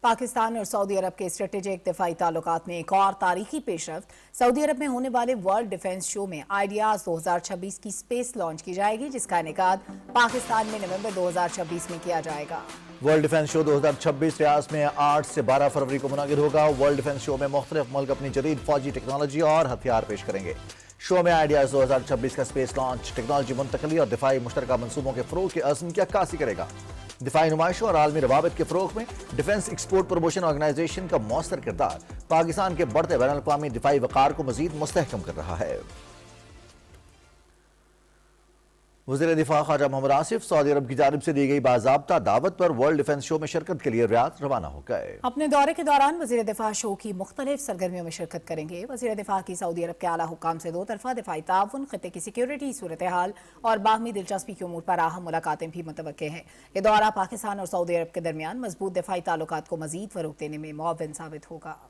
पाकिस्तान और सऊदी अरब के स्ट्रेटेजिक दिफाई ताल्लुकात में एक और तारीखी पेशरफ्त। सऊदी अरब में होने वाले वर्ल्ड डिफेंस शो में आइडियाज 2026 की स्पेस लॉन्च की जाएगी, जिसका इनेकाद पाकिस्तान में नवंबर 2026 में किया जाएगा। वर्ल्ड डिफेंस शो 2026 रियाज में 8 से 12 फरवरी को मुनाकिद होगा। वर्ल्ड डिफेंस शो में मुख्तलिफ मुल्क अपनी जदीद फौजी टेक्नोलॉजी और हथियार पेश करेंगे। शो में आइडियाज 2026 का स्पेस लॉन्च टेक्नोलॉजी मुंतकली और दिफाई मुश्तरका मनसूबों के फरोग के अज़्म की अक्कासी करेगा। दिफाई नुमाइशों और आलमी रवाबित के फरोग में डिफेंस एक्सपोर्ट प्रमोशन ऑर्गेनाइजेशन का मौसर किरदार पाकिस्तान के बढ़ते बैनुल अक़वामी दिफाई वक़ार को मजीद मुस्तहकम कर रहा है। वज़ीर दिफा ख्वाजा मोहम्मद आसिफ सऊदी अरब की जानिब से दी गई बाज़ाब्ता दावत पर वर्ल्ड डिफेंस शो में शिरकत के लिए रियाद रवाना हो गए। अपने दौरे के दौरान वज़ीर दिफा शो की मुख्तलिफ सरगर्मियों में शिरकत करेंगे। वज़ीर दिफा की सऊदी अरब के आला हुक्काम से दो तरफा दिफाई ताउन, खित्ते की सिक्योरिटी सूरत हाल और बाहमी दिलचस्पी के उमूर पर अहम मुलाकातें भी मुतवक्के हैं। ये दौरा पाकिस्तान और सऊदी अरब के दरमियान मजबूत दिफाई ताल्लुकात को मजीद फरोग देने में मुआविन साबित होगा।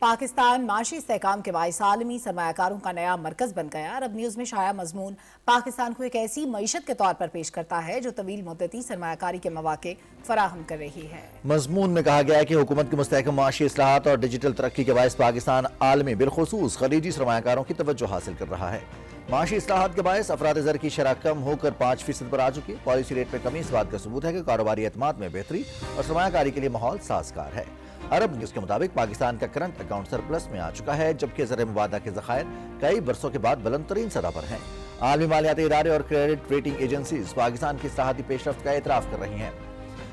पाकिस्तान माशी इस्तेहकाम के बाइस आलमी सरमायाकारों का नया मरकज बन गया। अरब न्यूज़ में शाया मजमून पाकिस्तान को एक ऐसी मईशत के तौर पर पेश करता है जो तवील मुद्दती सरमायाकारी के मौके फराहम कर रही है। मजमून में कहा गया है कि हुकूमत की मुस्तहकम माशी इस्लाहात और डिजिटल तरक्की के बाइस पाकिस्तान आलमी बिलखुसूस खलीजी सरमायाकारों की तवज्जो हासिल कर रहा है। माशी इस्लाहात के बाइस अफराद ज़र की शरह कम होकर 5% पर आ चुकी है। पॉलिसी रेट में कमी इस बात का सबूत है कि कारोबारी एतमाद में बेहतरी और सरमायाकारी के लिए माहौल साजगार है। अरब न्यूज़ के मुताबिक पाकिस्तान का करंट अकाउंट सरप्लस में आ चुका है, जबकि ज़र मुबादा के ज़खायर कई बरसों के बाद बुलंद तरीन सतह पर हैं। आलमी मालियाती इदारे और क्रेडिट रेटिंग एजेंसीज पाकिस्तान की इस्लाहाती पेशरफ्त का एतराफ़ कर रही हैं।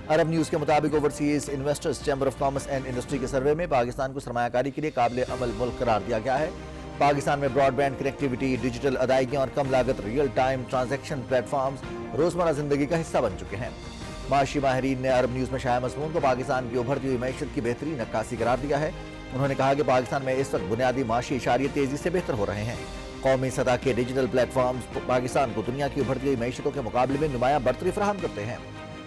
अरब न्यूज़ के मुताबिक overseas investors chamber of commerce and industry के सर्वे में पाकिस्तान को सरमायाकारी के लिए काबिल अमल मुल्क करार दिया गया है। पाकिस्तान में ब्रॉडबैंड कनेक्टिविटी, डिजिटल अदायगियाँ और कम लागत रियल टाइम ट्रांजैक्शन प्लेटफॉर्म्स रोज़मर्रा ज़िंदगी का हिस्सा बन चुके हैं। माशी माहिरीन ने अरब न्यूज़ में शाया मजमून को पाकिस्तान की उभरती हुई मैशत की बेहतरीन अक्कासी करार दिया है। उन्होंने कहा कि पाकिस्तान में इस वक्त बुनियादी माशी इशारे तेज़ी से बेहतर हो रहे हैं। कौमी सतह के डिजिटल प्लेटफॉर्म्स पाकिस्तान को दुनिया की उभरती हुई मैशतों के मुकाबले में नुमाया बढ़तरी फराहम करते हैं।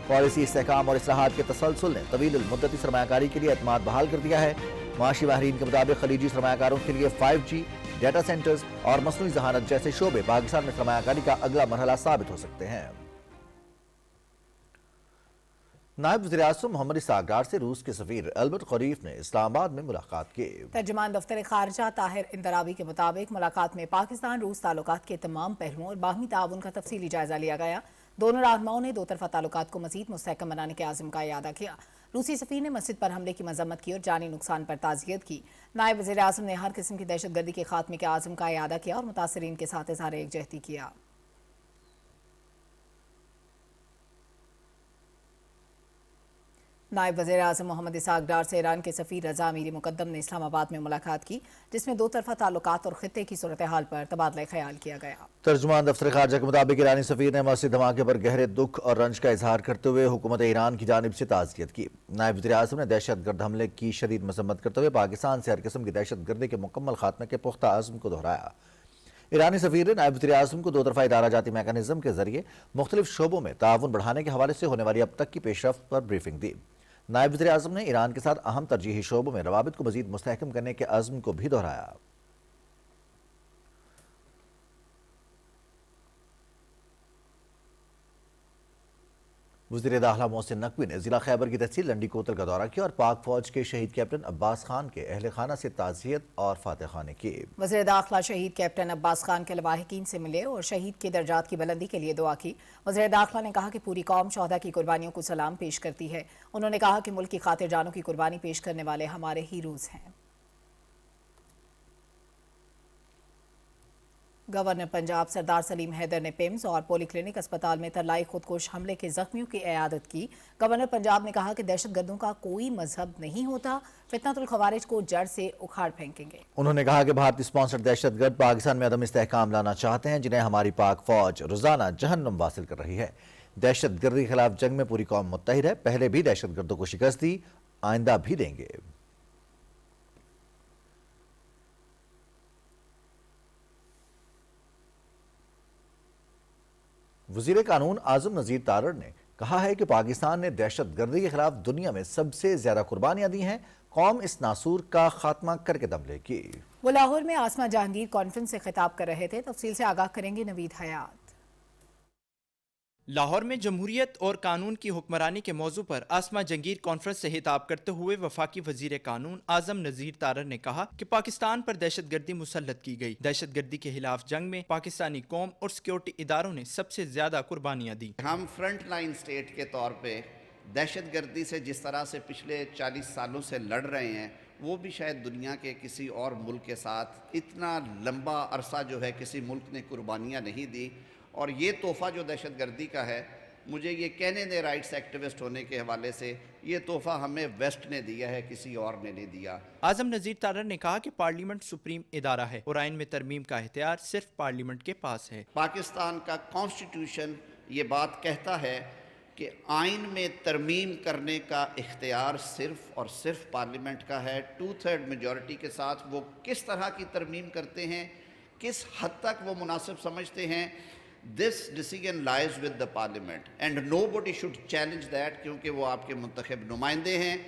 पॉलिसी इस्तेहकाम और इस्लाहात के तसलसल ने तवील मुद्दती सरमायाकारी के लिए एतमाद बहाल कर दिया है। माशी माहिरीन के मुताबिक खलीजी सरमायाकारों के लिए 5G, डेटा सेंटर्स और मसनूई जहानत जैसे शोबे पाकिस्तान में सरमायाकारी का अगला मरहला साबित हो सकते हैं। नायब वज़ीर-ए-आज़म मोहम्मद इसाक डार से रूस के सफीर अल्बर्ट क़रीफ ने इस्लामाबाद में मुलाकात की। तर्जुमान दफ्तर खारजा ताहिर इंदरावी के मुताबिक मुलाकात में पाकिस्तान रूस ताल्लुकात के तमाम पहलुओं और बाहमी ताउन का तफसीली जायजा लिया गया। दोनों रहनुमाओं ने दो तरफा ताल्लुकात को मजीद मुस्तहकम बनाने के आज़म का इयादा किया। रूसी सफीर ने मस्जिद पर हमले की मजम्मत की और जानी नुकसान पर ताज़ियत की। नायब वज़ीर-ए-आज़म ने हर किस्म की दहशतगर्दी के खात्मे के आज़म का इयादा किया और मुतासरीन के साथ इज़हार एकजहती किया। नायब वज़ीर-ए-आज़म मोहम्मद इसाक डार से ईरान के सफ़ीर रज़ा अमीरी मुक़द्दम ने इस्लामाबाद में मुलाकात की, जिसमें दो तरफा ताल्लुकात और खित्ते की सूरत हाल पर तबादला ख्याल किया गया। तर्जुमान दफ्तर खारजा के मुताबिक ईरानी सफ़ीर ने मस्जिद धमाके पर गहरे दुख और रंज का इजहार करते हुए हुकूमत ईरान की जानिब से ताज़ियत की। नायब वज़ीर-ए-आज़म ने दहशतगर्द हमले की शदीद मजम्मत करते हुए पाकिस्तान से हर किस्म की दहशतगर्दी के मुकम्मल खात्मे के पुख्ता आज़म को दोहराया। ईरानी सफ़ीर ने नायब वज़ीर-ए-आज़म को दो तरफा इदारा जाती मैकेनिज़्म के जरिए मुख्तलिफ शोबों में ताउन बढ़ाने के हवाले से होने वाली अब तक की पेशरफ्त पर ब्रीफिंग दी। नायब वज़ीर-ए-आज़म ने ईरान के साथ अहम तरजीही शोबों में रवाबित को मजीद मुस्तहकम करने के अज़्म को भी दोहराया। वज़ीर दाखिला मोहसिन नकवी ने जिला खैबर की तहसील लंडी कोतल का दौरा किया और पाक फौज के शहीद कैप्टन अब्बास खान के अहले खाना से ताज़ियत और फातह खाने की। वज़ीर दाखिला शहीद कैप्टन अब्बास खान के लवाहिकीन से मिले और शहीद के दर्जात की बुलंदी के लिए दुआ की। वज़ीर दाखिला ने कहा कि पूरी कौम शोहदा की कुर्बानियों को सलाम पेश करती है। उन्होंने कहा कि मुल्क की खातिर जानों की कुर्बानी पेश करने वाले हमारे हीरोज़ हैं। गवर्नर पंजाब सरदार सलीम हैदर ने पिम्स और पॉलीक्लिनिक अस्पताल में तरलाई खुदकुश हमले के जख्मियों की इयादत की। गवर्नर पंजाब ने कहा कि दहशतगर्दों का कोई मजहब नहीं होता, फितनतुल खवारिज को जड़ से उखाड़ फेंकेंगे। उन्होंने कहा कि भारतीय स्पॉन्सर्ड दहशतगर्द पाकिस्तान में अदम इस्तेहकाम लाना चाहते हैं, जिन्हें हमारी पाक फौज रोजाना जहन्नुम वासिल कर रही है। दहशतगर्दी के खिलाफ जंग में पूरी कौम मुत्तहिद है। पहले भी दहशतगर्दों को शिकस्त दी, आइंदा भी देंगे। वज़ीर कानून आज़म नज़ीर तारड़ ने कहा है कि पाकिस्तान ने दहशत गर्दी के खिलाफ दुनिया में सबसे ज्यादा कुर्बानियां दी हैं। कौम इस नासूर का खात्मा करके दम लेगी। वो लाहौर में आसमा जहांगीर कॉन्फ्रेंस से खिताब कर रहे थे। तफसील से आगाह करेंगे नवीद हयात। लाहौर में जमहूरियत और कानून की हुक्मरानी के मौजू पर आसमा जहांगीर कॉन्फ्रेंस से खिताब करते हुए वफाकी वजीर कानून आज़म नज़ीर तारड़ ने कहा कि पाकिस्तान पर दहशत गर्दी मुसल्लत की गई। दहशत गर्दी के खिलाफ जंग में पाकिस्तानी कौम और सिक्योरिटी इदारों ने सबसे ज्यादा कुर्बानियाँ दी। हम फ्रंट लाइन स्टेट के तौर पे दहशत गर्दी से जिस तरह से पिछले 40 सालों से लड़ रहे हैं, वो भी शायद दुनिया के किसी और मुल्क के साथ इतना लंबा अरसा जो है किसी मुल्क ने कुर्बानियाँ नहीं दी। और ये तोहफ़ा जो दहशत गर्दी का है, मुझे ये कहने दे राइट्स एक्टिविस्ट होने के हवाले से, ये तोहफ़ा हमें वेस्ट ने दिया है, किसी और ने नहीं दिया। आज़म नज़ीर तारड़ ने कहा कि पार्लियामेंट सुप्रीम इदारा है और आइन में तरमीम का इख्तियार सिर्फ पार्लियामेंट के पास है। पाकिस्तान का कॉन्स्टिट्यूशन ये बात कहता है कि आइन में तरमीम करने का इख्तियार सिर्फ और सिर्फ पार्लियामेंट का है। 2/3 मेजॉरिटी के साथ वो किस तरह की तरमीम करते हैं, किस हद तक वो मुनासिब समझते हैं, this decision lies with the parliament and nobody should challenge that, क्योंकि वो आपके मुंतखब नुमाइंदे हैं।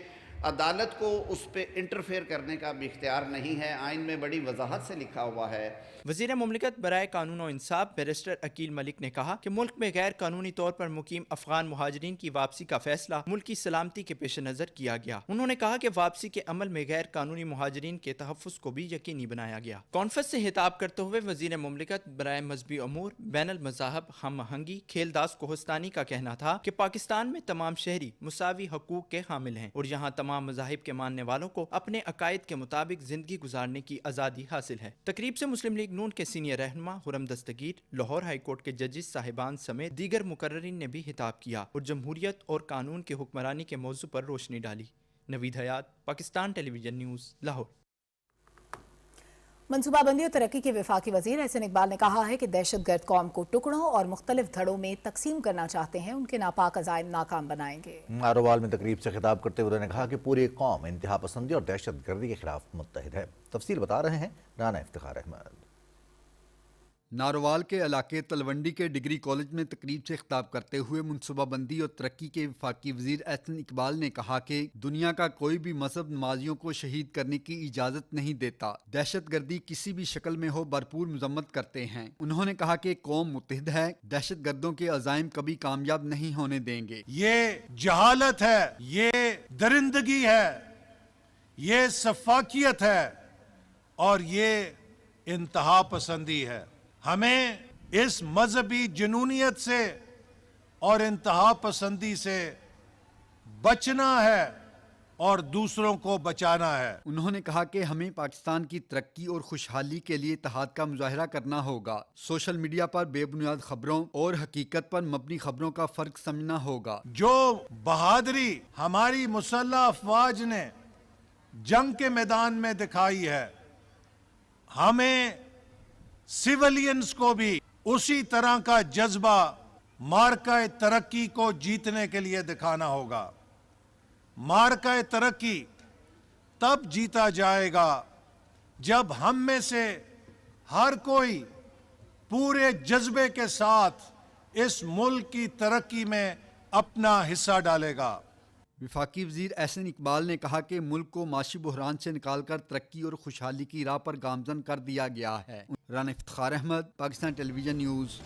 अदालत को उस पर इंटरफेयर करने का भी इख्तियार नहीं है। आइन में बड़ी वजाहत से लिखा हुआ है। वज़ीर मुमलिकत बराए कानून और इंसाफ बैरिस्टर अकील मलिक ने कहा कि मुल्क में गैर कानूनी तौर पर मुकीम अफगान मुहाजिरीन की वापसी का फैसला मुल्क की सलामती के पेश नज़र किया गया। उन्होंने कहा कि वापसी के अमल में गैर कानूनी मुहाजिरीन के तहफ़्फ़ुज़ को भी यकीनी बनाया गया। कॉन्फ्रेंस से खिताब करते हुए वज़ीर मुमलिकत बराए मजहबी अमूर, बैनुल मज़ाहब, हम आहंगी खेलदास कोहस्तानी का कहना था कि पाकिस्तान में तमाम शहरी मुसावी हकूक़ के हामिल हैं और यहाँ तमाम मज़ाहिब के मानने वालों को अपने अकायद के मुताबिक जिंदगी गुजारने की आज़ादी हासिल है। तकरीब से मुस्लिम लीग नून के सीनियर रहनुमा हुरम दस्तगीर, लाहौर हाई कोर्ट के जजेस साहिबान समेत दीगर मुकर्ररीन ने भी खिताब किया और जमहूरियत और कानून की हुक्मरानी के मौजू पर रोशनी डाली। नवीद हयात, पाकिस्तान टेलीविजन न्यूज़, लाहौर। मनसूबाबंदी और तरक्की के वफाकी वजीर एहसन इकबाल ने कहा है कि दहशतगर्द कौम को टुकड़ों और मुख्तलिफ धड़ों में तकसीम करना चाहते हैं, उनके नापाक अज़ाइम नाकाम बनाएंगे। नारोवाल में तकरीब से खिताब करते हुए उन्होंने कहा कि पूरी कौम इंतहा पसंदी और दहशत गर्दी के खिलाफ मुत्तहिद है। तफसील बता रहे हैं राना इफ्तिखार अहमद। नारोवाल के इलाके तलवंडी के डिग्री कॉलेज में तकरीब से खिताब करते हुए मनसूबाबंदी और तरक्की के वफाकी वजीर एहसन इकबाल ने कहा कि दुनिया का कोई भी मजहब नमाजियों को शहीद करने की इजाज़त नहीं देता। दहशत गर्दी किसी भी शक्ल में हो भरपूर मजम्मत करते हैं। उन्होंने कहा कि कौम मुत्तहिद है, दहशत गर्दों के अज़ाइम कभी कामयाब नहीं होने देंगे। ये जहालत है, ये दरिंदगी है, ये सफाकियत है और ये इंतहा पसंदी है। हमें इस मजहबी जुनूनियत से और इंतहा पसंदी से बचना है और दूसरों को बचाना है। उन्होंने कहा कि हमें पाकिस्तान की तरक्की और खुशहाली के लिए इत्तेहाद का मुजाहरा करना होगा। सोशल मीडिया पर बेबुनियाद खबरों और हकीकत पर मबनी खबरों का फर्क समझना होगा। जो बहादुरी हमारी मुसल्लह अफवाज ने जंग के मैदान में दिखाई है, हमें सिविलियंस को भी उसी तरह का जज्बा मार्का तरक्की को जीतने के लिए दिखाना होगा। मार्का तरक्की तब जीता जाएगा जब हम में से हर कोई पूरे जज्बे के साथ इस मुल्क की तरक्की में अपना हिस्सा डालेगा। वफाकी वजीर एहसन इकबाल ने कहा कि मुल्क को माशी बहरान से निकालकर तरक्की और खुशहाली की राह पर गामजन कर दिया गया है। Rana Iftikhar Ahmed, Pakistan television news.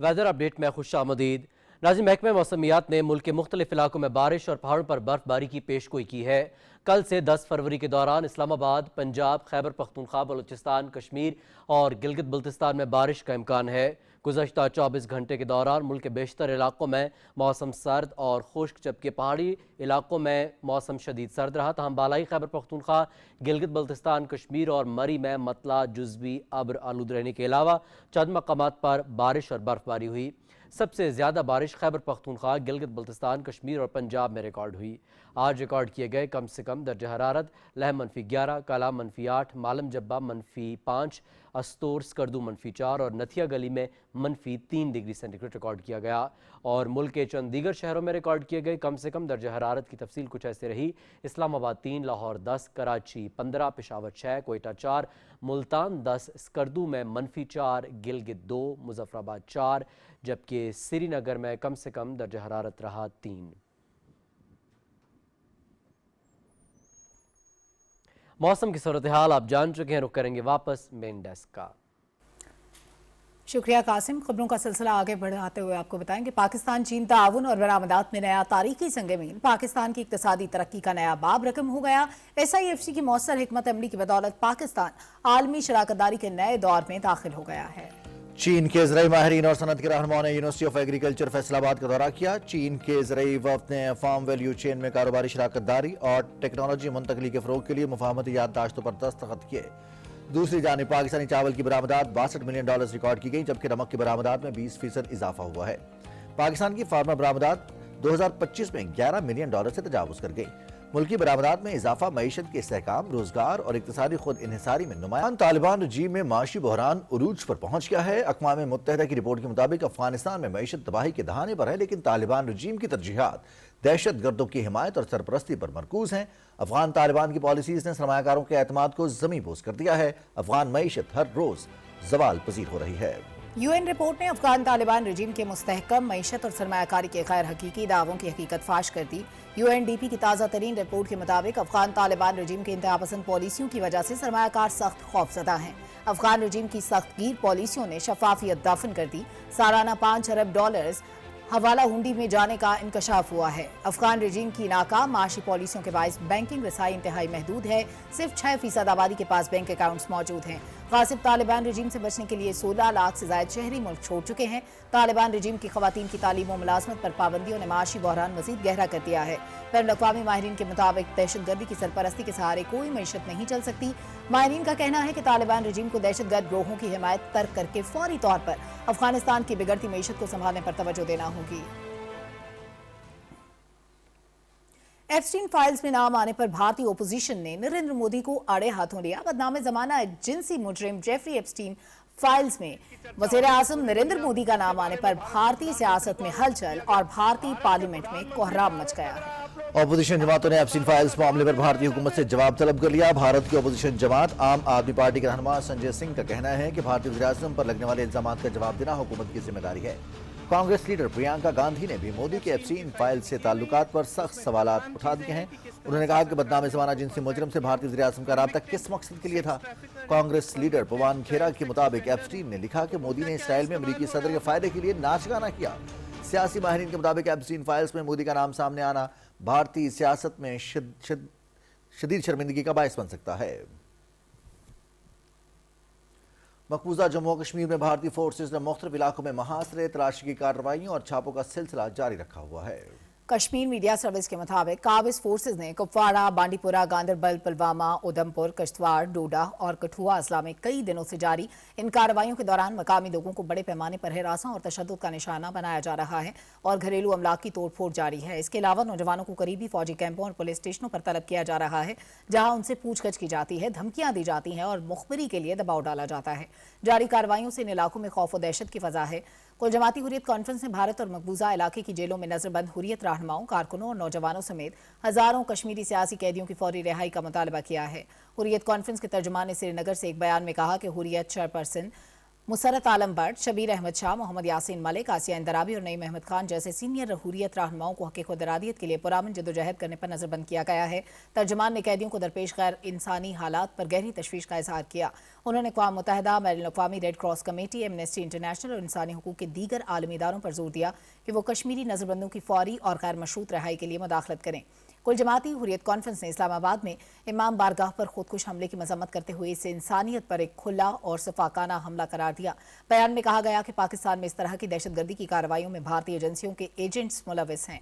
Weather update में खुशामदीद। नाज़रीन, महकमे मौसमियात ने मुल्क के मुख्तलिफ इलाकों में बारिश और पहाड़ों पर बर्फबारी की पेशगोई की है। कल से 10 फरवरी के दौरान इस्लामाबाद, पंजाब, खैबर पख्तूनख्वा, बलूचिस्तान, कश्मीर और गिलगित बल्तिस्तान में बारिश का इम्कान है। गुज़श्ता 24 घंटे के दौरान मुल्क के बेशतर इलाकों में मौसम सर्द और खुश्क, जबकि पहाड़ी इलाकों में मौसम शदीद सर्द रहा। तहम बालाई खैबर पख्तूनख्वा, गिलगित बल्तिस्तान, कश्मीर और मरी में मतला जुज़वी अब्र आलूद रहने के अलावा चंद मकामात पर बारिश और बर्फबारी हुई। سب سے زیادہ بارش خیبر پختونخوا، گلگت بلتستان، کشمیر اور پنجاب میں ریکارڈ ہوئی۔ آج ریکارڈ کیے گئے کم سے کم درجہ حرارت لہ -11، کالام -8، مالم جبہ -5، استور سکردو -4 اور نتھیا گلی میں -3 ڈگری سینٹی گریڈ ریکارڈ کیا گیا۔ اور ملک کے چند دیگر شہروں میں ریکارڈ کیے گئے کم سے کم درجہ حرارت کی تفصیل کچھ ایسے رہی: اسلام آباد 3، لاہور 10، کراچی 15، پشاور 6، کوئٹہ 4، ملتان 10، سکردو میں -4، گلگت 2، مظفر آباد 4، جبکہ سری نگر میں کم سے کم درجہ حرارت رہا 3۔ موسم کی صورتحال آپ جان چکے ہیں، رخ کریں گے واپس مین ڈیسک کا۔ شکریہ قاسم۔ خبروں کا سلسلہ آگے بڑھاتے ہوئے آپ کو بتائیں کہ پاکستان چین تعاون اور برآمدات میں نیا تاریخی سنگ میل، پاکستان کی اقتصادی ترقی کا نیا باب رقم ہو گیا۔ SIFC کی مؤثر حکمت عملی کی بدولت پاکستان عالمی شراکت داری کے نئے دور میں داخل ہو گیا ہے۔ چین کے زرعی ماہرین اور صنعت کے رہنماؤں نے یونیورسٹی آف ایگریکلچر فیصل آباد کا دورہ کیا۔ چین کے زرعی وفد نے فارم ویلیو چین میں کاروباری شراکت داری اور ٹیکنالوجی منتقلی کے فروغ کے لیے مفاہمتی یادداشتوں پر دستخط کیے۔ دوسری جانب پاکستانی چاول کی برآمدات $62 ملین ریکارڈ کی گئی، جبکہ نمک کی برآمدات میں 20% اضافہ ہوا ہے۔ پاکستان کی فارما برآمدات 2025 میں $11 ملین سے تجاوز کر گئی۔ ملکی برآمدات میں اضافہ معیشت کے استحکام، روزگار اور اقتصادی خود انحصاری میں نمایاں۔ طالبان رجیم میں معاشی بحران عروج پر پہنچ گیا ہے۔ اقوام متحدہ کی رپورٹ کے مطابق افغانستان میں معیشت تباہی کے دہانے پر ہے، لیکن طالبان رجیم کی ترجیحات دہشت گردوں کی حمایت اور سرپرستی پر مرکوز ہیں۔ افغان طالبان کی پالیسیز نے سرمایہ کاروں کے اعتماد کو زمین بوس کر دیا ہے۔ افغان معیشت ہر روز زوال پذیر ہو رہی ہے۔ UN رپورٹ نے افغان طالبان رجیم کے مستحکم معیشت اور سرمایہ کاری کے غیر حقیقی دعووں کی حقیقت فاش کر دی۔ UNDP کی تازہ ترین رپورٹ کے مطابق افغان طالبان رجیم کے انتہا پسند پالیسیوں کی وجہ سے سرمایہ کار سخت خوفزدہ ہیں۔ افغان رجیم کی سخت گیر پالیسیوں نے شفافیت دفن کر دی۔ سالانہ $5 ارب حوالہ ہنڈی میں جانے کا انکشاف ہوا ہے۔ افغان رجیم کی ناکام معاشی پالیسیوں کے باعث بینکنگ رسائی انتہائی محدود ہے۔ صرف 6% آبادی کے پاس بینک اکاؤنٹس موجود ہیں۔ غاصب طالبان رجیم سے بچنے کے لیے 16 لاکھ سے زائد شہری ملک چھوڑ چکے ہیں۔ طالبان رجیم کی خواتین کی تعلیم و ملازمت پر پابندیوں نے معاشی بحران مزید گہرا کر دیا ہے۔ بین الاقوامی ماہرین کے مطابق دہشت گردی کی سرپرستی کے سہارے کوئی معیشت نہیں چل سکتی۔ ماہرین کا کہنا ہے کہ طالبان رجیم کو دہشت گرد گروہوں کی حمایت ترک کر کے فوری طور پر افغانستان کی بگڑتی معیشت کو سنبھالنے پر توجہ دینا ہوگی۔ ایپسٹین فائلز میں نام آنے پر بھارتی اپوزیشن نے نریندر مودی کو آڑے ہاتھوں لیا۔ بدنام زمانہ جنسی مجرم جیفری ایپسٹین فائلز میں وزیر اعظم نریندر مودی کا نام آنے پر بھارتی سیاست میں ہلچل اور بھارتی پارلیمنٹ میں کوہرام مچ گیا ہے۔ اپوزیشن جماعتوں نے ایپسٹین فائلز معاملے پر بھارتی حکومت سے جواب طلب کر لیا۔ بھارت کی اپوزیشن جماعت عام آدمی پارٹی کے رہنما سنجے سنگھ کا کہنا ہے کہ بھارتی وزیر اعظم پر لگنے والے الزامات کا جواب دینا حکومت کی ذمہ داری ہے۔ کانگریس لیڈر پرینکا گاندھی نے بھی مودی کے ایپسٹین فائل سے تعلقات پر سخت سوالات اٹھا دیے ہیں۔ انہوں نے کہا کہ بدنام زمانہ جنسی مجرم سے بھارتی وزیر اعظم کا رابطہ کس مقصد کے لیے تھا۔ کانگریس لیڈر پوان کھیرا کے مطابق ایپسٹین نے لکھا کہ مودی نے اسرائیل میں امریکی صدر کے فائدے کے لیے ناچ گانا کیا۔ سیاسی ماہرین کے مطابق ایپسٹین فائلز میں مودی کا نام سامنے آنا بھارتی سیاست میں شدید شرمندگی کا باعث بن سکتا ہے۔ مقبوضہ جموں و کشمیر میں بھارتی فورسز نے مختلف علاقوں میں محاصرے، تلاشی کی کارروائیوں اور چھاپوں کا سلسلہ جاری رکھا ہوا ہے۔ کشمیر میڈیا سروس کے مطابق قابض فورسز نے کپواڑہ، بانڈی پورہ، گاندربل، پلوامہ، ادھمپور، کشتواڑ، ڈوڈا اور کٹھوعہ اضلاع میں کئی دنوں سے جاری ان کارروائیوں کے دوران مقامی لوگوں کو بڑے پیمانے پر ہراساں اور تشدد کا نشانہ بنایا جا رہا ہے اور گھریلو املاک کی توڑ پھوڑ جاری ہے۔ اس کے علاوہ نوجوانوں کو قریبی فوجی کیمپوں اور پولیس اسٹیشنوں پر طلب کیا جا رہا ہے، جہاں ان سے پوچھ گچھ کی جاتی ہے، دھمکیاں دی جاتی ہیں اور مخبری کے لیے دباؤ ڈالا جاتا ہے۔ جاری کارروائیوں سے ان علاقوں میں خوف و دہشت کی فضا ہے۔ کل جماعتی حریت کانفرنس نے بھارت اور مقبوضہ علاقے کی جیلوں میں نظر بند حریت رہنماؤں، کارکنوں اور نوجوانوں سمیت ہزاروں کشمیری سیاسی قیدیوں کی فوری رہائی کا مطالبہ کیا ہے۔ حریت کانفرنس کے ترجمان نے سری نگر سے ایک بیان میں کہا کہ حریت چیئرپرسن مسرت عالم بٹ، شبیر احمد شاہ، محمد یاسین ملک، آسیہ اندرابی اور نعیم احمد خان جیسے سینئر حریت رہنماؤں کو حق خود ارادیت کے لیے پرامن جدوجہد کرنے پر نظر بند کیا گیا ہے۔ ترجمان نے قیدیوں کو درپیش غیر انسانی حالات پر گہری تشویش کا اظہار کیا۔ انہوں نے اقوام متحدہ، بین الاقوامی Red Cross committee, Amnesty International اور انسانی حقوق کے دیگر عالمی اداروں پر زور دیا کہ وہ کشمیری نظر بندوں کی فوری اور غیر مشروط رہائی کے لیے مداخلت کریں۔ کل جماعتی حریت کانفرنس نے اسلام آباد میں امام بارگاہ پر خودکش حملے کی مذمت کرتے ہوئے اسے انسانیت پر ایک کھلا اور شفاقانہ حملہ قرار دیا۔ بیان میں کہا گیا کہ پاکستان میں اس طرح کی دہشت گردی کی کارروائیوں میں بھارتی ایجنسیوں کے ایجنٹس ملوث ہیں۔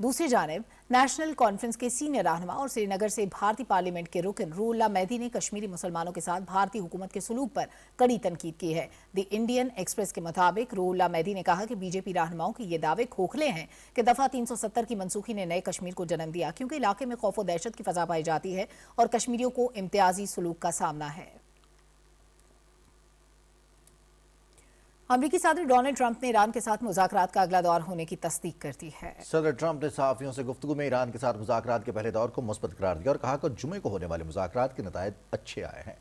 दूसरी जानिब नेशनल कॉन्फ्रेंस के सीनियर रहनुमा और श्रीनगर से भारतीय पार्लियामेंट के रुकन रूहुल्लाह मेहदी ने कश्मीरी मुसलमानों के साथ भारतीय हुकूमत के सलूक पर कड़ी तनकीद की है। द इंडियन एक्सप्रेस के मुताबिक रूहुल्लाह मेहदी ने कहा कि बीजेपी रहनुमाओं के ये दावे खोखले हैं कि दफा 370 की मनसूखी ने नए कश्मीर को जन्म दिया, क्योंकि इलाके में खौफ व दहशत की फजा पाई जाती है और कश्मीरियों को इम्तियाजी सलूक का सामना है। अमेरिकी सदर डोनाल्ड ट्रंप ने ईरान के साथ मुज़ाकरात का अगला दौर होने की तस्दीक कर दी है। सदर ट्रंप ने सहाफ़ियों से गुफ्तगू में ईरान के साथ मुज़ाकरात के पहले दौर को मुस्बत करार दिया और कहा कि जुमे को होने वाले मुज़ाकरात के नताइज अच्छे आए हैं।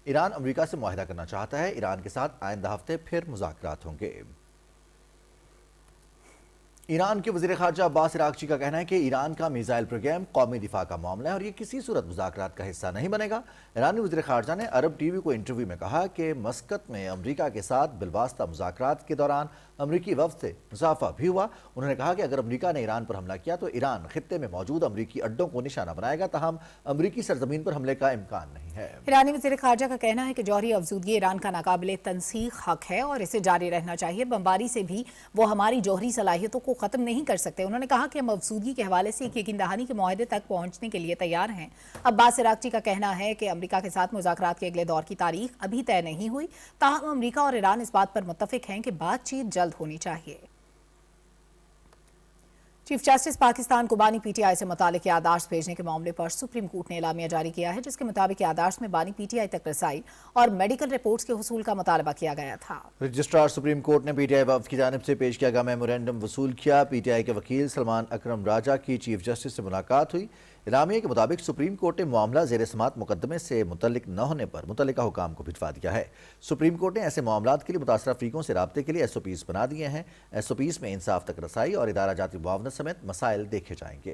ईरान अमेरिका से मुआहिदा करना चाहता है। ईरान के साथ आइंदा हफ्ते फिर मुज़ाकरात होंगे। ईरान के वज़ीर ख़ारजा अब्बास इराक़ची का कहना है कि ईरान का मिसाइल प्रोग्राम कौमी दिफा का मामला है और ये किसी सूरत मुज़ाकरात का हिस्सा नहीं बनेगा। ईरानी वज़ीर ख़ारजा ने अरब टीवी को इंटरव्यू में कहा कि मस्कत में अमेरिका के साथ बिलवास्ता मुज़ाकरात के दौरान अमरीकी वफ़द से मुसाफा भी हुआ। उन्होंने कहा कि अगर अमेरिका ने ईरान पर हमला किया तो ईरान खित्ते में मौजूद अमरीकी अड्डों को निशाना बनाएगा, ताहम अमरीकी सरजमीन पर हमले का इम्कान नहीं है। ईरानी वज़ीर ख़ारजा का कहना है कि जौहरी अफजूदगी ईरान का नाकाबिले तनसीख हक है और इसे जारी रहना चाहिए। बमबारी से भी वो हमारी जौहरी सलाहियतों को ख़त्म नहीं कर सकते। उन्होंने कहा कि हम अफजूदगी के हवाले से एक यकीन दहानी के मुआहदे तक पहुंचने के लिए तैयार हैं। अब्बास इराक़ची का कहना है कि अमेरिका के साथ मुज़ाकरात के अगले दौर की तारीख अभी तय नहीं हुई, ताहम अमेरिका और ईरान इस बात पर मुत्तफ़िक हैं कि बातचीत जल्द होनी चाहिए। चीफ जस्टिस पाकिस्तान को बानी पीटीआई से मुतालिक याददाश्त भेजने के मामले पर सुप्रीम कोर्ट ने एलामिया जारी किया है, जिसके मुताबिक याददाश्त में बानी पीटीआई तक रसाई और मेडिकल रिपोर्ट्स के हुसूल का मुतालबा किया गया था। रजिस्ट्रार सुप्रीम कोर्ट ने पीटीआई वफ़द की जानिब से पेश किया गया मेमोरेंडम वसूल किया। पीटीआई के वकील सलमान अकरम राजा की चीफ जस्टिस से मुलाकात हुई। इलामिया के मुताबिक सुप्रीम कोर्ट ने मामला ज़ेर समात मुकदमे से मुतल्लिक न होने पर मुतल्लिका हुकाम को भिजवा दिया है। सुप्रीम कोर्ट ने ऐसे मामलात के लिए मुतासरा फ़रीकों से राब्ते के लिए SOPs बना दिए हैं। SOPs में इंसाफ तक रसाई और इदारा जाती मुआवनत समेत मसाइल देखे जाएंगे।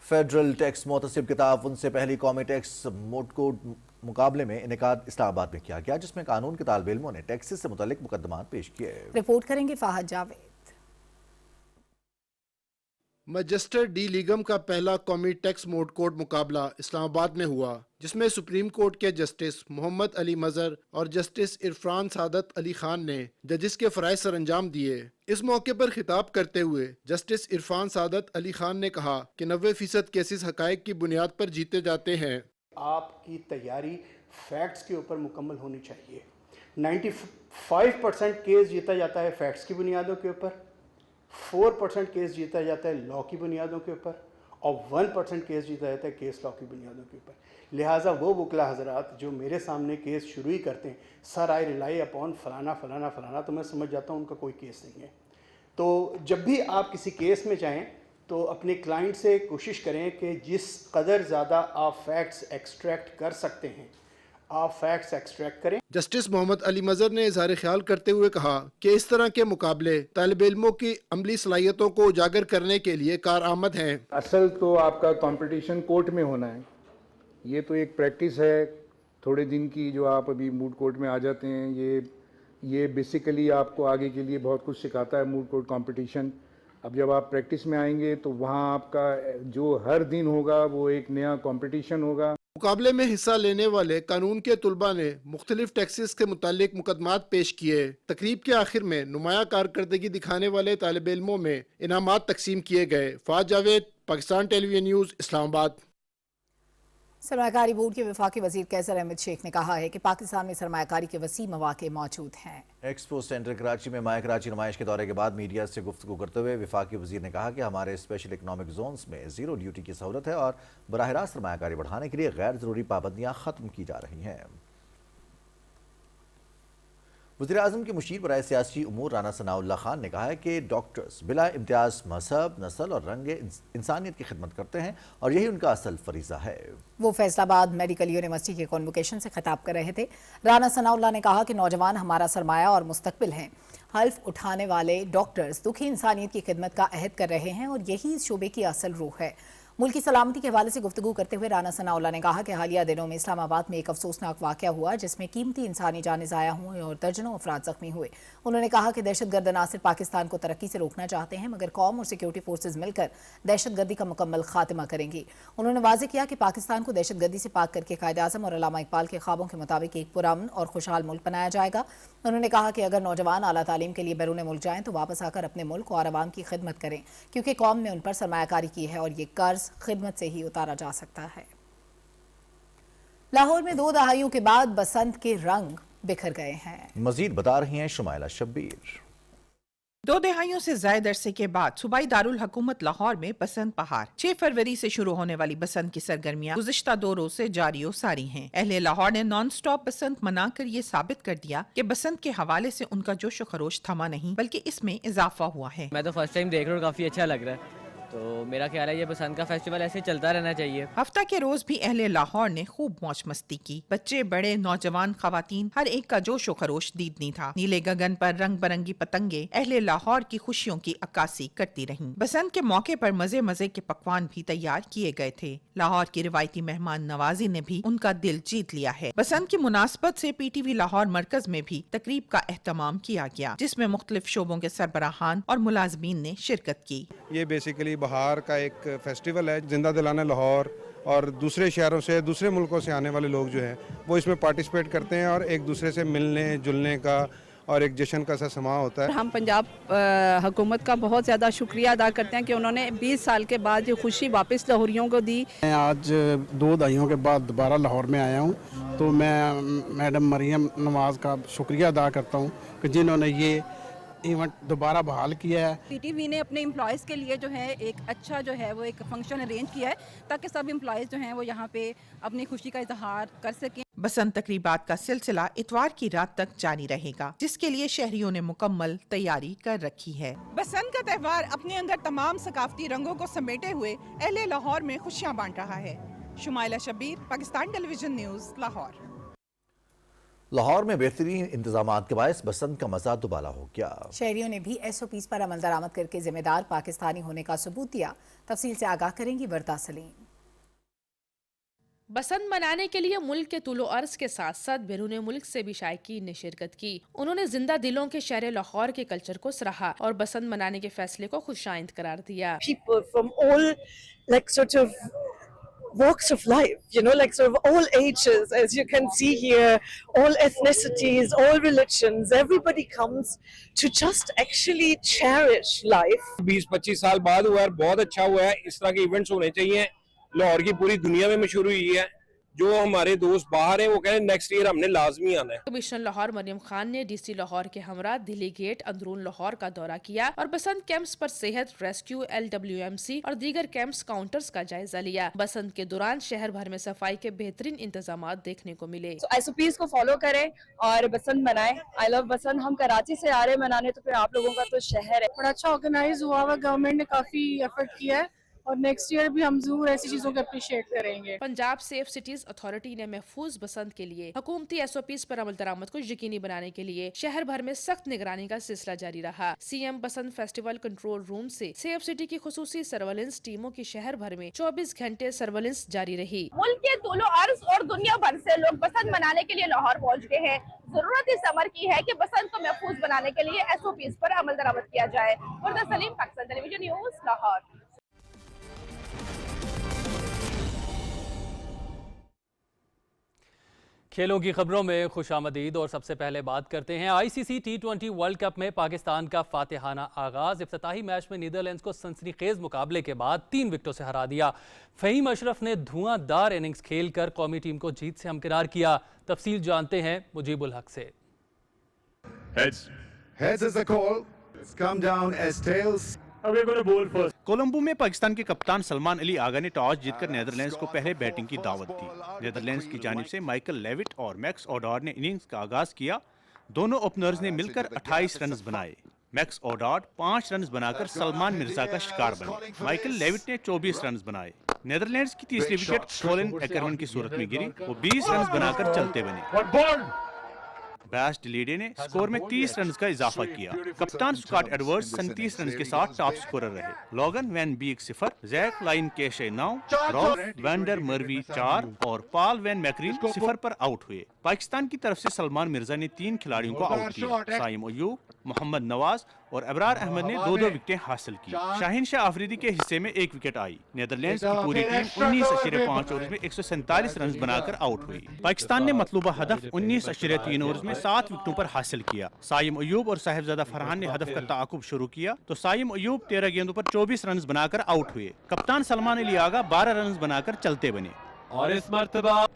फेडरल टैक्स मोतसिब के ताउन से पहली कौमी टैक्स मोड कोड मुकाबले में इनेकाद इस्लामाबाद में किया गया, जिसमें कानून के तालिब इल्मों ने टैक्सेस से मुतल्लिक मुकदमात पेश किए। रिपोर्ट करेंगे फाहद जावेद। मैजिस्टर डी लीगम का पहला कौमी टैक्स मोड कोर्ट मुकाबला इस्लामाबाद में हुआ, जिसमें सुप्रीम कोर्ट के जस्टिस मोहम्मद अली मजहर और जस्टिस इरफान सादत अली खान ने जजिस के फ़राइज़ सर अंजाम दिए। इस मौके पर खिताब करते हुए जस्टिस इरफान सादत अली खान ने कहा कि 90% केसेस हक़ाइक़ की बुनियाद पर जीते जाते हैं। आपकी तैयारी फैक्ट्स के ऊपर मुकम्मल होनी चाहिए। 95% केस जीता जाता है फैक्ट्स की बुनियादों के ऊपर, 4% केस जीता जाता है लॉ की बुनियादों के ऊपर और 1% केस जीता जाता है केस लॉ की बुनियादों के ऊपर। लिहाजा वो वकला हजरात जो मेरे सामने केस शुरू ही करते हैं, सर आई रिलाई अपॉन फलाना फलाना फलाना, तो मैं समझ जाता हूँ उनका कोई केस नहीं है। तो जब भी आप किसी केस में जाएँ तो अपने क्लाइंट से कोशिश करें कि जिस कदर ज़्यादा आप फैक्ट्स एक्सट्रैक्ट कर सकते हैं आप फैक्ट्स एक्सट्रैक्ट करें। जस्टिस मोहम्मद अली मजहर ने इज़हार ख्याल करते हुए कहा कि इस तरह के मुकाबले तालिब इल्मों की अमली सलाहियतों को उजागर करने के लिए कारआमद हैं। असल तो आपका कंपटीशन कोर्ट में होना है, ये तो एक प्रैक्टिस है थोड़े दिन की जो आप अभी मूड कोर्ट में आ जाते हैं। ये बेसिकली आपको आगे के लिए बहुत कुछ सिखाता है मूड कोर्ट कंपटीशन। अब जब आप प्रैक्टिस में आएंगे तो वहाँ आपका जो हर दिन होगा वो एक नया कंपटीशन होगा। मुकाबले में हिस्सा लेने वाले कानून के तुलबा ने मुख्तलिफ टैक्सेस के मुतालिक मुकदमात पेश किए। तकरीब के आखिर में नुमाया कारकर्दगी दिखाने वाले तालिब इल्मों में इनामात तकसीम किए गए। Faaz Javed, Pakistan television news, Islamabad. सरमायाकारी बोर्ड के वफाकी वजीर कैसर अहमद शेख ने कहा है कि पाकिस्तान में सरमायाकारी के वसी मौके मौजूद हैं। एक्सपो सेंटर कराची में माय कराची नुमाइश के दौरे के बाद मीडिया से गुफ्तगू करते हुए वफाकी वजीर ने कहा कि हमारे स्पेशल इकनॉमिक जोन्स में जीरो ड्यूटी की सहूलत है और बराह रास्त सरमायाकारी बढ़ाने के लिए गैर ज़रूरी पाबंदियाँ ख़त्म की जा रही हैं। वज़ीर-ए-आज़म के मुशीर बराए सियासी उमूर राना सनाउल्लाह खान ने कहा है कि डॉक्टर्स बिला इम्तियाज़ मजहब, नस्ल और रंग इंसानियत की खिदमत करते हैं और यही उनका असल फरीज़ा है। वो फैसलाबाद मेडिकल यूनिवर्सिटी के कॉन्वोकेशन से खिताब कर रहे थे। राना सनाउल्लाह ने कहा कि नौजवान हमारा सरमाया और मुस्तकबिल हैं। हल्फ उठाने वाले डॉक्टर्स दुखी इंसानियत की खिदमत का अहद कर रहे हैं और यही इस शोबे की असल रूह है। मुल्की सलामती के हवाले से गुफ्तगू करते हुए राना सनाउल्लाह ने कहा कि हालिया दिनों में इस्लामाबाद में एक अफसोसनाक वाक़या हुआ जिसमें कीमती इंसानी जानें ज़ाया हुई और दर्जनों अफराद जख्मी हुए। उन्होंने कहा कि दहशतगर्द ना सिर्फ पाकिस्तान को तरक्की से रोकना चाहते हैं मगर कौम और सिक्योरिटी फोर्सेज मिलकर दहशतगर्दी का मुकम्मल खात्मा करेंगी। उन्होंने वाज़ेह किया कि पाकिस्तान को दहशतगर्दी से पाक करके कायद-ए-आज़म और अल्लामा इकबाल के ख्वाबों के मुताबिक एक पुरअमन और खुशहाल मुल्क बनाया जाएगा। उन्होंने कहा कि अगर नौजवान आला तालीम के लिए बैरून मुल्क जाएं तो वापस आकर अपने मुल्क और आवाम की खिदमत करें, क्योंकि कौम ने उन पर सरमायाकारी की है और ये कर्ज खिदमत से ही उतारा जा सकता है। लाहौर में 2 दहाइयों के बाद बसंत के रंग बिखर गए हैं। मजीद बता रही हैं शुमाइला शब्बीर। 2 दहाइयों से ज्यादा अरसे के बाद सूबाई दारुल हुकूमत लाहौर में बसंत बहार 6 फरवरी से शुरू होने वाली बसंत की सरगर्मियां गुज़िश्ता 2 रोज से जारी और सारी हैं। अहले लाहौर ने नॉन स्टॉप बसंत मनाकर ये साबित कर दिया कि बसंत के हवाले से उनका जोश खरोश थमा नहीं बल्कि इसमें इजाफा हुआ है। मैं तो फर्स्ट टाइम देख रहा हूँ, काफी अच्छा लग रहा है, तो मेरा ख्याल है ये बसंत का फेस्टिवल ऐसे चलता रहना चाहिए। हफ्ता के रोज भी अहले लाहौर ने खूब मौज मस्ती की। बच्चे बड़े नौजवान खवातीन हर एक का जोश व खरोश दीदनी था। नीले गगन पर रंग बिरंगी पतंगे अहले लाहौर की खुशियों की अक्कासी करती रहीं। बसंत के मौके पर मजे मजे के पकवान भी तैयार किए गए थे। लाहौर की रिवायती मेहमान नवाजी ने भी उनका दिल जीत लिया है। बसंत की मुनासबत से PTV लाहौर मरकज में भी तकरीब का एहतमाम किया गया जिसमें मुख्तलिफ शोबों के सरबराहान और मुलाजमीन ने शिरकत की। ये बेसिकली बहार का एक फेस्टिवल है, जिंदा दिलाना लाहौर और दूसरे शहरों से दूसरे मुल्कों से आने वाले लोग जो हैं वो इसमें पार्टिसिपेट करते हैं और एक दूसरे से मिलने जुलने का और एक जश्न का सा समा होता है। हम पंजाब हुकूमत का बहुत ज़्यादा शुक्रिया अदा करते हैं कि उन्होंने 20 साल के बाद ये खुशी वापस लाहौरियों को दी। मैं आज 2 दहाइयों के बाद दोबारा लाहौर में आया हूँ, तो मैं मैडम मरियम नवाज़ का शुक्रिया अदा करता हूँ कि जिन्होंने ये इवेंट दोबारा बहाल किया है। PTV ने अपने एम्प्लॉयज़ के लिए जो है एक अच्छा जो है वो एक फंक्शन अरेंज किया है ताकि सब एम्प्लॉयज़ जो हैं वो यहाँ पे अपनी खुशी का इजहार कर सकें। बसंत तकरीबात का सिलसिला इतवार की रात तक जारी रहेगा जिसके लिए शहरियों ने मुकम्मल तैयारी कर रखी है। बसंत का त्यौहार अपने अंदर तमाम सकाफती रंगों को समेटे हुए अहले लाहौर में खुशियाँ बांट रहा है। Shumaila Shabbir, Pakistan television news, Lahore. लाहौर में बेहतरीन इंतजामात के बायस बसंत का मजा दुबाला हो गया। शहरियों ने भी SOPs पर अमल दरामद करके जिम्मेदार पाकिस्तानी होने का सबूत दिया। तफसील से आगाह करेंगी वर्दा सलीम। बसंत मनाने के लिए मुल्क के तुलो अर्ज के साथ साथ बैरून मुल्क से भी शायकीन ने शिरकत की। उन्होंने जिंदा दिलों के शहर लाहौर के कल्चर को सराहा और बसंत मनाने के फैसले को खुशाइंद करार दिया। People from all sort of walks of life, sort of all ages, as you can see here, all ethnicities, all religions, everybody comes to just actually cherish life. 20-25 साल बाद हुआ है, बहुत अच्छा हुआ है। इस तरह के इवेंट्स होने चाहिए। लाहौर की पूरी दुनिया में मशहूर हुई है। जो हमारे दोस्त बाहर हैं वो कह रहे हैं नेक्स्ट ईयर हमने लाजमी आना है। कमिश्नर लाहौर मरियम खान ने DC लाहौर के हमरा दिल्ली गेट अंदरून लाहौर का दौरा किया और बसंत कैंप्स पर सेहत, रेस्क्यू, LWMC और दीगर कैंप्स काउंटर्स का जायजा लिया। बसंत के दौरान शहर भर में सफाई के बेहतरीन इंतजाम देखने को मिले। SOPs को फॉलो करें और बसंत मनाएं। आई लव बसंत। हम कराची से आ रहे मनाने, तो फिर आप लोगों का तो शहर है। बड़ा अच्छा ऑर्गेनाइज हुआ हुआ, गवर्नमेंट ने काफी एफर्ट किया है और नेक्स्ट ईयर भी हम जरूर ऐसी चीजों को अप्रिशिएट करेंगे। पंजाब सेफ सिटीज अथॉरिटी ने महफूज बसंत के लिए हुकूमती SOPs पर अमल दरामद को यकीनी बनाने के लिए शहर भर में सख्त निगरानी का सिलसिला जारी रहा। CM बसंत फेस्टिवल कंट्रोल रूम से सेफ सिटी की खुसूसी सर्वेलेंस टीमों की शहर भर में 24 घंटे सर्वेलेंस जारी रही। मुल्क के तुलो अर्ज और दुनिया भर से लोग बसंत मनाने के लिए लाहौर पहुँच गए हैं। जरूरत इस अमर की है कि बसंत को महफूज बनाने के लिए SOPs पर अमल दरामद किया जाए। वर्दा सलीम, पाकिस्तान टेलीविजन न्यूज़, लाहौर। खेलों की खबरों में खुशामदीद और सबसे पहले बात करते हैं ICC T20 वर्ल्ड कप में पाकिस्तान का फातिहाना आगाज। इफ्तिताही मैच में नीदरलैंड्स को सनसनीखेज मुकाबले के बाद 3 विकेटों से हरा दिया। फहीम अशरफ ने धुआंधार इनिंग्स खेलकर कौमी टीम को जीत से हमकिनार किया। तफसील जानते हैं मुजीबुल हक से। Heads is the call. It's come down as tails. Colombo में पाकिस्तान के कप्तान सलमान अली आगा ने टॉस जीतकर नीदरलैंड्स को पहले बैटिंग की दावत दी। नीदरलैंड्स की जानिब से माइकल लेविट और मैक्स ओडार्ड ने इनिंग्स का आगाज किया। दोनों ओपनर्स ने मिलकर 28 रन बनाए। मैक्स ओडार्ड 5 रन बनाकर सलमान मिर्जा का शिकार बने। माइकल लेविट ने 24 रन बनाए। नीदरलैंड्स की तीसरी विकेट कोलिन एकरमन की सूरत में गिरी। वो 20 रन बनाकर चलते बने। बैस डिलीडे ने स्कोर में 30 रन का इजाफा किया। कप्तान स्कॉट एडवर्ड्स 37 रन के साथ टॉप स्कोरर रहे। Logan van Beek 0, Jack Lion Cachet 9, Roelof van der Merwe 4 और पॉल वैन मैकरीन 0 पर आउट हुए। पाकिस्तान की तरफ से सलमान मिर्जा ने 3 खिलाड़ियों को आउट किया। साइम अयूब, मोहम्मद नवाज और अबरार अहमद ने 2-2 विकेटें हासिल की। शाहीन शाह अफरीदी के हिस्से में 1 विकेट आई। नीदरलैंड्स की पूरी टीम 19.5 ओवर में 147 रन बनाकर आउट हुई। पाकिस्तान ने मतलूबा हदफ 19.3 ओवर में 7 विकेटों पर हासिल किया। साइम अयूब और साहिबजादा फरहान ने हदफ का ताकुब शुरू किया तो साइम अयूब 13 गेंदों पर 24 रन बनाकर आउट हुए। कप्तान सलमान अली आगा 12 रन बनाकर चलते बने और इस मर्तबा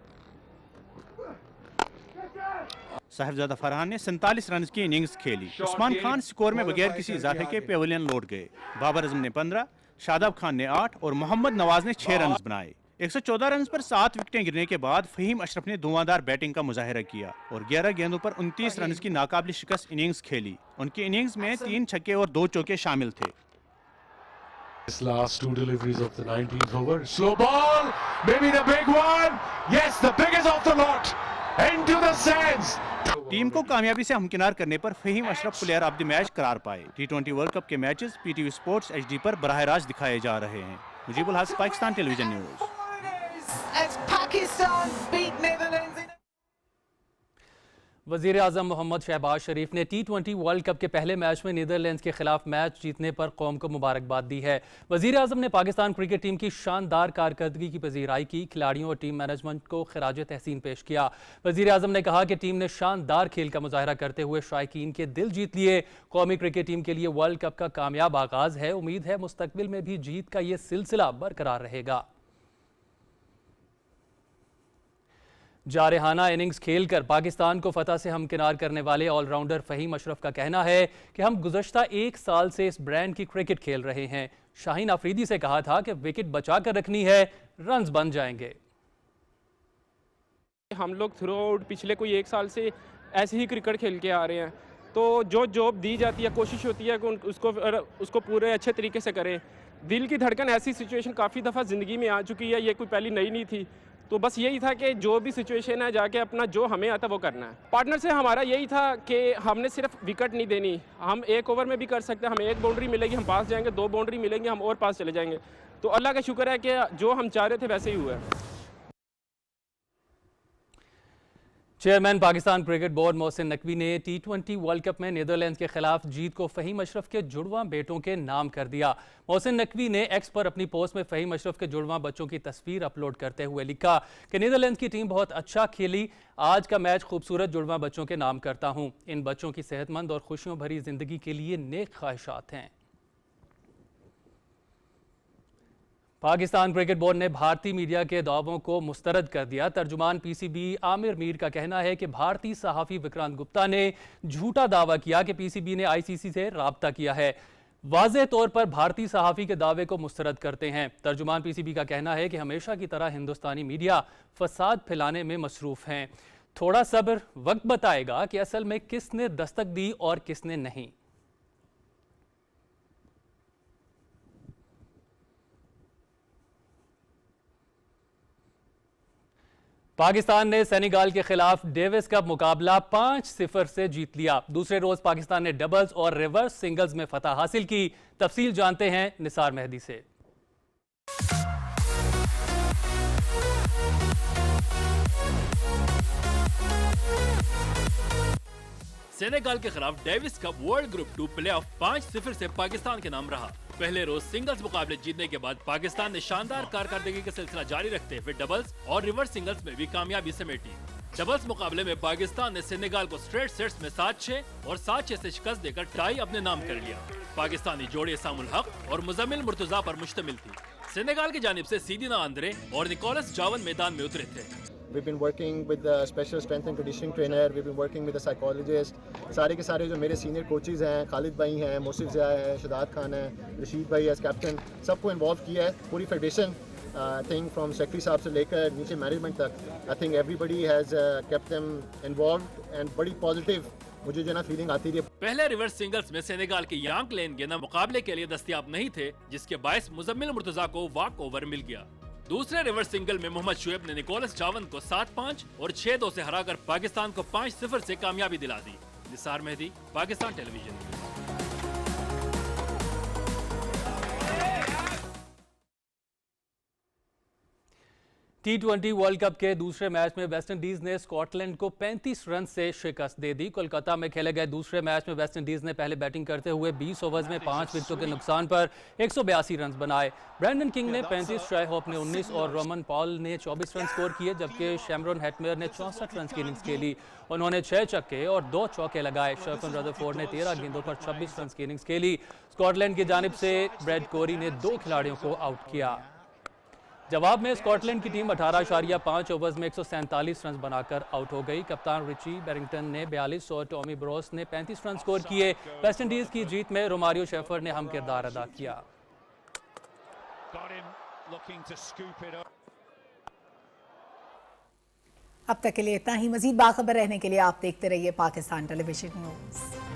साहिबजादा फरहान ने 47 रन की इनिंग्स खेली। उस्मान खान स्कोर में बगैर किसी इजाफे के पेविलियन लौट गए। बाबर आजम ने 15, शादाब खान ने 8 और मोहम्मद नवाज ने 6 रन बनाए। 114 रन पर 7 विकेटें गिरने के बाद फहीम अशरफ ने धुआंधार बैटिंग का मुजाहिरा किया और 11 गेंदों पर 29 रन की नाकाबिल शिकस्त इनिंग्स खेली। उनकी इनिंग्स में 3 छक्के और 2 चौके शामिल थे। This last 2 deliveries of the 19th over. Slow ball, maybe the big one. Yes, the biggest of the lot. Into the stands. Team को कामयाबी से हमकिनार करने पर Faheem Ashraf player of the match करार पाए। T20 वर्ल्ड कप के मैचेस PTV स्पोर्ट्स HD पर बराह रास्त दिखाए जा रहे हैं। मुजीबुल हक, पाकिस्तान टेलीविजन न्यूज़। वज़ीर आज़म मोहम्मद शहबाज शरीफ ने T20 वर्ल्ड कप के पहले मैच में नीदरलैंड्स के खिलाफ मैच जीतने पर कौम को मुबारकबाद दी है। वज़ीर आज़म ने पाकिस्तान क्रिकेट टीम की शानदार कारकर्दगी की पजीराई की, खिलाड़ियों और टीम मैनेजमेंट को खिराज तहसीन पेश किया। वज़ीर आज़म ने कहा कि टीम ने शानदार खेल का मुजाहरा करते हुए शायकीन के दिल जीत लिए। कौमी क्रिकेट टीम के लिए वर्ल्ड कप का कामयाब आगाज़ है। उम्मीद है मुस्तकबिल में भी जीत का ये सिलसिला बरकरार रहेगा। जारहाना इनिंग्स खेलकर पाकिस्तान को फतह से हमकिनार करने वाले ऑलराउंडर फहीम अशरफ का कहना है कि हम गुज़श्ता 1 साल से इस ब्रांड की क्रिकेट खेल रहे हैं। शाहीन अफरीदी से कहा था कि विकेट बचा कर रखनी है, रन्स बन जाएंगे। हम लोग थ्रू आउट पिछले कोई 1 साल से ऐसे ही क्रिकेट खेल के आ रहे हैं, तो जो जॉब दी जाती है कोशिश होती है कि उसको पूरे अच्छे तरीके से करें। दिल की धड़कन ऐसी सिचुएशन काफ़ी दफ़ा ज़िंदगी में आ चुकी है, ये कोई पहली नई नहीं थी। तो बस यही था कि जो भी सिचुएशन है जाके अपना जो हमें आता वो करना है। पार्टनर से हमारा यही था कि हमने सिर्फ विकेट नहीं देनी, हम 1 ओवर में भी कर सकते हैं। हमें 1 बाउंड्री मिलेगी हम पास जाएंगे, 2 बाउंड्री मिलेंगे हम और पास चले जाएंगे। तो अल्लाह का शुक्र है कि जो हम चाह रहे थे वैसे ही हुआ है। Chairman Pakistan cricket board Mohsin Naqvi ने T20 वर्ल्ड कप में नीदरलैंड्स के खिलाफ जीत को फहीम अशरफ के जुड़वां बेटों के नाम कर दिया। मोहसिन नकवी ने एक्स पर अपनी पोस्ट में फहीम अशरफ के जुड़वां बच्चों की तस्वीर अपलोड करते हुए लिखा कि नीदरलैंड्स की टीम बहुत अच्छा खेली, आज का मैच खूबसूरत जुड़वां बच्चों के नाम करता हूँ। इन बच्चों की सेहतमंद और खुशियों भरी जिंदगी के लिए नेक ख्वाहिशात हैं। पाकिस्तान क्रिकेट बोर्ड ने भारतीय मीडिया के दावों को मुस्तरद कर दिया। तर्जुमान PCB आमिर मीर का कहना है कि भारतीय सहाफ़ी विक्रांत गुप्ता ने झूठा दावा किया कि PCB ने ICC से राब्ता किया है। वाज़ेह तौर पर भारतीय सहाफ़ी के दावे को मुस्तरद करते हैं। तर्जुमान PCB का कहना है कि हमेशा की तरह हिंदुस्तानी मीडिया फसाद फैलाने में मसरूफ़ हैं। थोड़ा सब्र, वक्त बताएगा कि असल में किसने दस्तक दी और किसने नहीं। पाकिस्तान ने सेनेगाल के खिलाफ डेविस कप मुकाबला 5-0 से जीत लिया। दूसरे रोज पाकिस्तान ने डबल्स और रिवर्स सिंगल्स में फतह हासिल की। तफसील जानते हैं निसार मेहदी से। सेनेगाल के खिलाफ Davis cup world group 2 playoff 5-0 से पाकिस्तान के नाम रहा। पहले रोज सिंगल्स मुकाबले जीतने के बाद पाकिस्तान ने शानदार कारकर्दगी का सिलसिला जारी रखते हुए डबल्स और रिवर्स सिंगल्स में भी कामयाबी समेटी। डबल्स मुकाबले में पाकिस्तान ने सेनेगाल को स्ट्रेट सेट्स में 7-6 और 7-6 से शिकस्त देकर टाई अपने नाम कर लिया। पाकिस्तानी जोड़ी सामुल हक और मुजम्मिल मुर्तजा पर मुश्तमिल थी। सेनेगाल की जानिब से सीदीना आंद्रे और निकोलस जावन मैदान में उतरे थे। We've been working with the special strength and conditioning trainer. We've been working with the psychologist. सारे के सारे जो मेरे सीनियर कोचेज हैं, खालिद भाई हैं, मोसिफ ज़िया है, शदाद खान है, रशीद भाई एज कैप्टन, सबको इन्वॉल्व किया है। पूरी federation I think from secretary साहब से लेकर नीचे मैनेजमेंट तक, I think everybody has kept them involved and बड़ी पॉजिटिव मुझे जो ना फीलिंग आती रही। पहले रिवर्स सिंगल्स में सेनेगाल के यांग लेन गेंदा मुकाबले के लिए दस्तयाब नहीं थे, जिसके बायस मुजम्मिल मुर्तजा को वॉक ओवर मिल गया। दूसरे रिवर्स सिंगल में मोहम्मद शुएब ने निकोलस जावन को 7-5 और 6-2 से हराकर पाकिस्तान को 5-0 से कामयाबी दिला दी। Nisar Mehdi, Pakistan television. T20 world cup के दूसरे मैच में वेस्ट इंडीज ने स्कॉटलैंड को 35 रन से शिकस्त दे दी। कोलकाता में खेले गए दूसरे मैच में वेस्ट इंडीज ने पहले बैटिंग करते हुए 20 ओवर्स में 5 विकेटों के नुकसान पर 182 रन बनाए। ब्रैंडन किंग ने 35, शाय होप ने 19 और रोमन पॉल ने 24 रन स्कोर किए, जबकि शैमरॉन हेटमेयर ने 64 रन की इनिंग्स खेली। उन्होंने 6 छक्के और 2 चौके लगाए। शर्फन रदरफोर्ड ने 13 गेंदों पर 26 रन की इनिंग्स खेली। स्कॉटलैंड की जानिब से ब्रैड कोरी ने 2 खिलाड़ियों को आउट किया। जवाब में स्कॉटलैंड की टीम 18.5 ओवर्स में 147 रन बनाकर आउट हो गई। कप्तान रिची बैरिंगटन ने 42 और टॉमी ब्रोस ने 35 रन स्कोर किए। वेस्ट इंडीज की जीत में रोमारियो शेफर ने अहम किरदार अदा किया। अब तक के लिए इतना ही। मजीद बाखबर रहने के लिए आप देखते रहिए पाकिस्तान टेलीविजन न्यूज़।